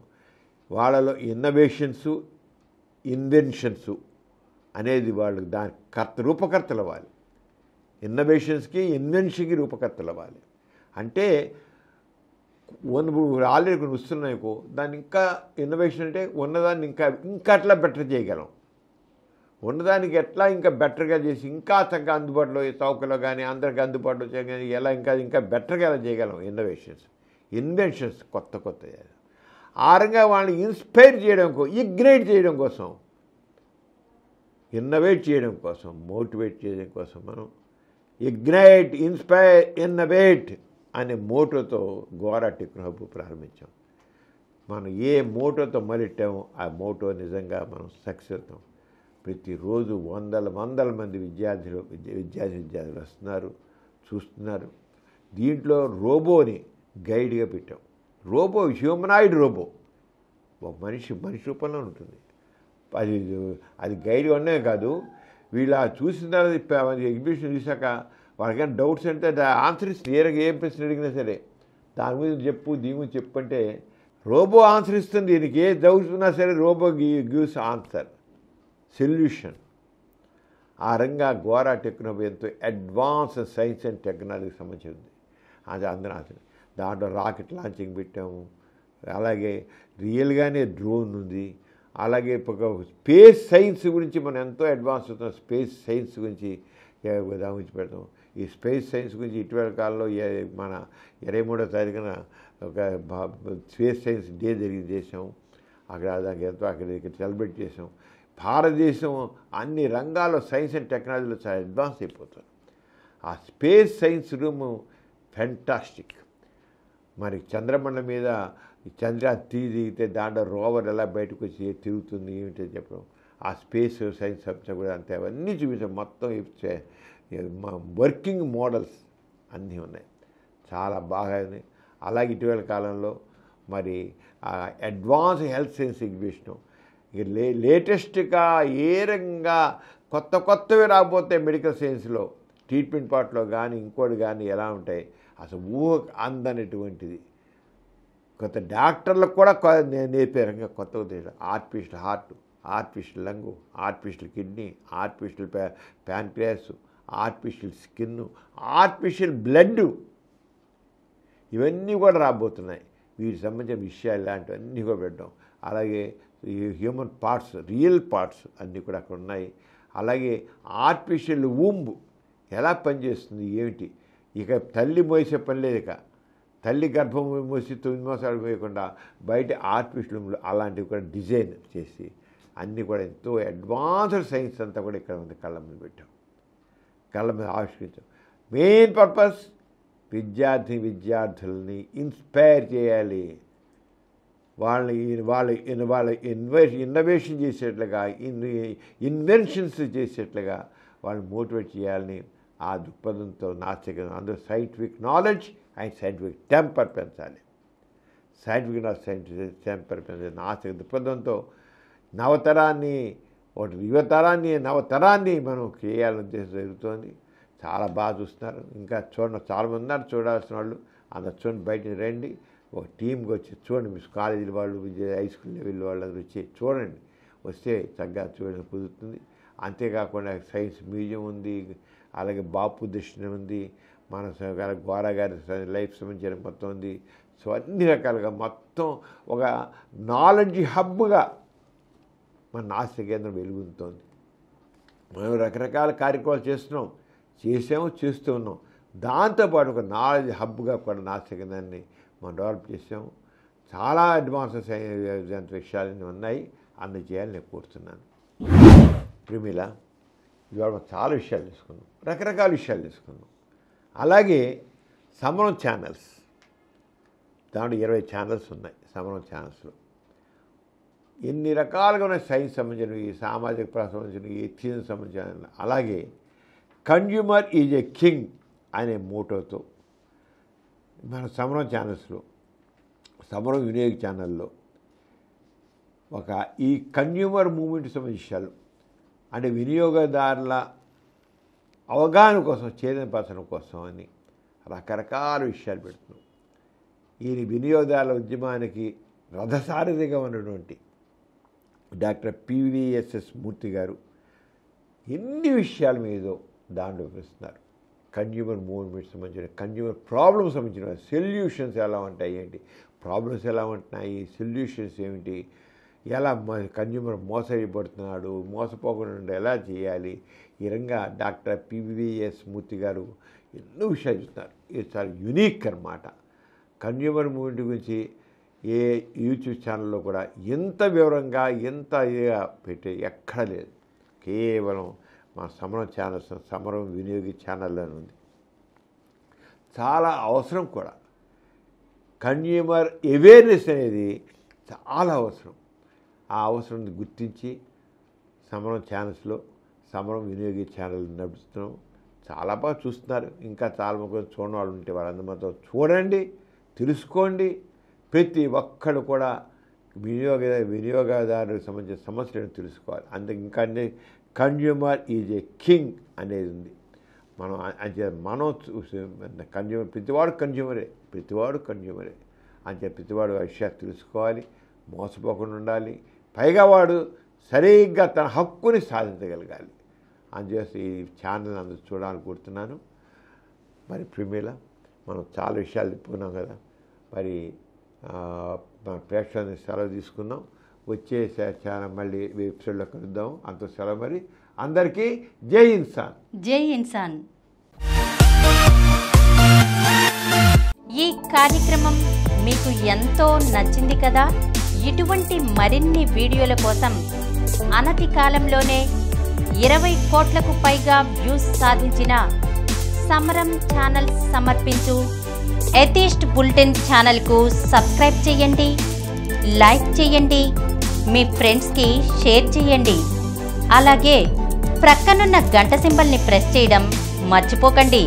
వాళ్ళలో ఇన్వెన్షన్స్ అనేది వాళ్ళు దాని రూపకర్తలు అవ్వాలి. ఇన్నోవేషన్స్కి ఇన్వెన్షన్కి రూపకర్తలు అవ్వాలి. అంటే ఆల్రెడీ కొన్ని వస్తున్నాయికో దాన్ని ఇంకా ఇన్నోవేషన్ అంటే ఉన్నదాన్ని ఇంకా అట్లా బెటర్ చేయగలం. ఉన్నదానికి ఎట్లా ఇంకా బెటర్గా చేసి ఇంకా చక్కగా అందుబాటులో చౌకలో కానీ అందరికీ అందుబాటులో చేయగానే ఎలా ఇంకా బెటర్గా ఎలా చేయగలం. ఇన్వెన్షన్స్ కొత్త ఆ రంగా వాళ్ళని ఇన్స్పైర్ చేయడం ఇగ్నైట్ చేయడం కోసం, ఇన్నోవేట్ చేయడం కోసం, మోటివేట్ చేయడం కోసం మనం ఇగ్నైట్, ఇన్స్పైర్, ఇన్నోవేట్ అనే మోటోతో గోరా టెక్నో హబ్ ప్రారంభించాం. మనం ఏ మోటోతో మొదలెట్టామో ఆ మోటో నిజంగా మనం సక్సెస్ అవుతాం. ప్రతిరోజు వందల మంది విద్యార్థులు వస్తున్నారు, చూస్తున్నారు. దీంట్లో రోబోని గైడ్గా పెట్టాం. రోబో హ్యూమనాయిడ్ రోబో, ఒక మనిషి రూపంలో ఉంటుంది. అది గైడ్ ఉండమే కాదు, వీళ్ళు చూసిన తర్వాత ఎగ్జిబిషన్ చూసాక వాళ్ళకైనా డౌట్స్ అంటే ఆన్సర్ క్లియర్గా ఏం ప్రశ్న అడిగినా సరే దాని మీద దీని గురించి చెప్పు అంటే రోబో ఆన్సర్ ఇస్తుంది. దీనికి ఏ డౌట్స్ ఉన్నా సరే రోబో గివ్స్ ఆన్సర్, సొల్యూషన్. ఆ రంగా గోరా టెక్నో ఎంతో అడ్వాన్స్ సైన్స్ అండ్ టెక్నాలజీకి సంబంధించింది. అది అందరూ దాంట్లో రాకెట్ లాంచింగ్ పెట్టాము. అలాగే రియల్గానే డ్రోన్ ఉంది. అలాగే స్పేస్ సైన్స్ గురించి మనం ఎంతో అడ్వాన్స్ అవుతున్నాం. స్పేస్ సైన్స్ గురించి దాని గురించి పెడతాం. ఈ స్పేస్ సైన్స్ గురించి ఇటీవల కాలంలో మన 23వ తారీఖున ఒక స్పేస్ సైన్స్ డే చేసాం. దానికి ఎంతో అక్కడ సెలబ్రేట్ చేసాం. భారతదేశం అన్ని రంగాల్లో సైన్స్ అండ్ టెక్నాలజీలో చాలా అడ్వాన్స్ అయిపోతుంది. ఆ స్పేస్ సైన్స్ రూము ఫెంటాస్టిక్. మరి చంద్రమండలం మీద చంద్రయాన్ దిగితే దాంట్లో రోవర్ ఎలా బయటకు వచ్చి తిరుగుతుంది ఏమిటో చెప్పడం, ఆ స్పేస్ సైన్స్ అంతా కూడా అంతే అవన్నీ చూపించాం. మొత్తం వర్కింగ్ మోడల్స్ అన్నీ ఉన్నాయి, చాలా బాగా ఉంది. అలాగే ఇటీవల కాలంలో మరి అడ్వాన్స్ హెల్త్ సైన్స్ ఎగ్జిబిషను ఇక లేటెస్ట్గా ఏ రకంగా కొత్తవి రాబోతే మెడికల్ సైన్స్లో ట్రీట్మెంట్ పార్ట్లో కానీ ఇంకోటి కానీ ఎలా ఉంటాయి అసలు ఊహకు అందనటువంటిది. కొత్త డాక్టర్లకు కూడా నేర్పే రంగా కొత్త ఉద్దేశం. Artificial heart, artificial lung, artificial kidney, artificial pancreas, artificial skin, artificial blood, ఇవన్నీ కూడా రాబోతున్నాయి. వీటికి సంబంధించిన విషయాలు ఇలాంటివన్నీ కూడా పెట్టడం. అలాగే ఈ హ్యూమన్ పార్ట్స్, రియల్ పార్ట్స్ అన్నీ కూడా అక్కడ ఉన్నాయి. అలాగే ఆర్టిఫిషియల్ ఊంబ్ ఎలా పనిచేస్తుంది ఏమిటి, ఇక తల్లి మోసే పని లేదు. ఇక తల్లి గర్భం మోసి 9 మాసాలు పోయకుండా బయట ఆర్టిఫిషియల్ అలాంటివి కూడా డిజైన్ చేసి అన్నీ కూడా ఎంతో అడ్వాన్స్డ్ సైన్స్ అంతా కూడా ఇక్కడ ఉంది. కళ్ళ మీద పెట్టాం, కళ్ళ మీద ఆవిష్కరించాం. మెయిన్ పర్పస్ విద్యార్థులని ఇన్స్పైర్ చేయాలి. వాళ్ళ ఇన్నోవేషన్ చేసేట్లుగా, ఇన్వెన్షన్స్ చేసేట్లుగా వాళ్ళని మోటివేట్ చేయాలని ఆ దృక్పథంతో అందరూ scientific knowledge and scientific temper పెంచాలి. సైంటిఫిక్ నాలెడ్జ్, సైంటిఫిక్ టెంపర్ పెంచాలి. నాస్తిక దృక్పథంతో నవతరాన్ని మనం చేయాలని ఉద్దేశం జరుగుతోంది. చాలా బాగా చూస్తున్నారు. ఇంకా చాలామంది ఉన్నారు చూడాల్సిన వాళ్ళు. అందరు చూడండి, బయట రండి, ఒక టీంకి వచ్చి చూడండి. మీ కాలేజీల వాళ్ళు, హై స్కూల్ లెవెల్ వాళ్ళు వచ్చి చూడండి. వస్తే చక్కగా చూడడం కుదురుతుంది. అంతేకాకుండా సైన్స్ మ్యూజియం ఉంది, అలాగే బాపు దర్శనం ఉంది, మన గోరా గారి లైఫ్ సంబంధించిన మొత్తం ఉంది. సో అన్ని రకాలుగా మొత్తం ఒక నాలెడ్జ్ హబ్గా మన నాస్తిక కేంద్రం వెలుగుతోంది. మనం రకరకాల కార్యక్రమాలు చేస్తూ ఉన్నాం. దాంతోపాటు ఒక నాలెడ్జ్ హబ్గా కూడా నాస్తిక కేంద్రాన్ని మనం డెవలప్ చేసాము. చాలా అడ్వాన్సెస్ విషయాలన్నీ ఉన్నాయి, అన్ని చేయాలని నేను కోరుతున్నాను. ప్రిమిల ఇవాళ చాలా విషయాలు తీసుకున్నాం, రకరకాల విషయాలు తీసుకున్నాం. అలాగే సమరం ఛానల్స్, దాంట్లో 20 ఛానల్స్ ఉన్నాయి. సమరం ఛానల్స్లో ఎన్ని రకాలుగా ఉన్న సైన్స్ సంబంధించినవి, సామాజిక సంబంధించినవి, ఎథిక్స్ సంబంధించిన, అలాగే కన్జ్యూమర్ ఈజ్ ఏ కింగ్ అనే మోటోతో మన సమరం ఛానల్స్లో, సమరం వినియోగ ఛానల్లో ఈ కన్జ్యూమర్ మూవ్మెంట్ సంబంధించిన విషయాలు, అంటే వినియోగదారుల అవగాహన కోసం, చైతన్యపరచడం కోసం అని రకరకాల విషయాలు పెడుతున్నాం. ఈ వినియోగదారుల ఉద్యమానికి రథసారథిగా ఉన్నటువంటి డాక్టర్ పివిఎస్ఎస్ మూర్తి గారు ఎన్ని విషయాల మీదో దాంట్లో వివరిస్తున్నారు. కన్జ్యూమర్ మూవ్మెంట్ సంబంధించిన, కన్జ్యూమర్ ప్రాబ్లమ్స్ సంబంధించిన సొల్యూషన్స్ ఎలా ఉంటాయి, ఏంటి ప్రాబ్లమ్స్ ఎలా ఉంటున్నాయి, సొల్యూషన్స్ ఏమిటి, ఎలా కన్జ్యూమర్ మోసపడుతున్నాడు, మోసపోకుండా ఎలా చేయాలి, ఈ రంగా డాక్టర్ పివిఎస్ మూర్తి గారు ఎన్నో విషయాలు చెప్తున్నారు. ఇది చాలా యూనిక్ అన్నమాట. కన్జ్యూమర్ మూవ్మెంట్ గురించి ఏ యూట్యూబ్ ఛానల్లో కూడా ఎంత వివరంగా, ఎంత పెట్టే ఎక్కడ లేదు. కేవలం మా సమరం ఛానల్స్, సమరం వినియోగి ఛానల్లోనే ఉంది. చాలా అవసరం కూడా. కన్జ్యూమర్ అవేర్నెస్ అనేది చాలా అవసరం. ఆ అవసరం గుర్తించి సమరం ఛానల్స్లో, సమరం వినియోగి ఛానల్ నడుపుతున్నాం. చాలా బాగా చూస్తున్నారు. ఇంకా చాలా మంది చూడని వాళ్ళు ఉంటే వాళ్ళందరూ మాత్రం చూడండి, తెలుసుకోండి. ప్రతి ఒక్కడు కూడా వినియోగదారులకు సంబంధించిన సమస్యలను తెలుసుకోవాలి. అందుకే ఇంకా కన్జ్యూమర్ ఈజ్ ఏ కింగ్ అనేది ఉంది. మనం కన్జ్యూమర్, ప్రతివాడు కన్జ్యూమరే అంటే ప్రతివాడు విషయాలు తెలుసుకోవాలి, మోసపోకుండా ఉండాలి. పైగా వాడు సరిగ్గా తన హక్కుని సాధించగలగాలి. అందుచేసి ఈ ఛానల్ అందరూ చూడాలని కోరుతున్నాను. మరి ప్రిమేలా మనం చాలా విషయాలు చెప్పుకున్నాం కదా, మరి మన ప్రేక్షకులని సెలవు తీసుకుందాం. వచ్చే ఛానల్ మళ్ళీ ఎపిసోడ్లో కలుద్దాం. అంత సెలవు. మరి అందరికీ జై ఇన్సాన్. జై ఇన్సాన్. ఈ కార్యక్రమం మీకు ఎంతో నచ్చింది కదా. ఇటువంటి మరిన్ని వీడియోల కోసం అనతి కాలంలోనే 20 కోట్లకు పైగా వ్యూస్ సాధించిన సమరం ఛానల్ సమర్పించు ఎథిస్ట్ బులెటిన్ ఛానల్కు సబ్స్క్రైబ్ చేయండి, లైక్ చేయండి, మీ ఫ్రెండ్స్కి షేర్ చేయండి. అలాగే ప్రక్కనున్న గంట సింబల్ని ప్రెస్ చేయడం మర్చిపోకండి.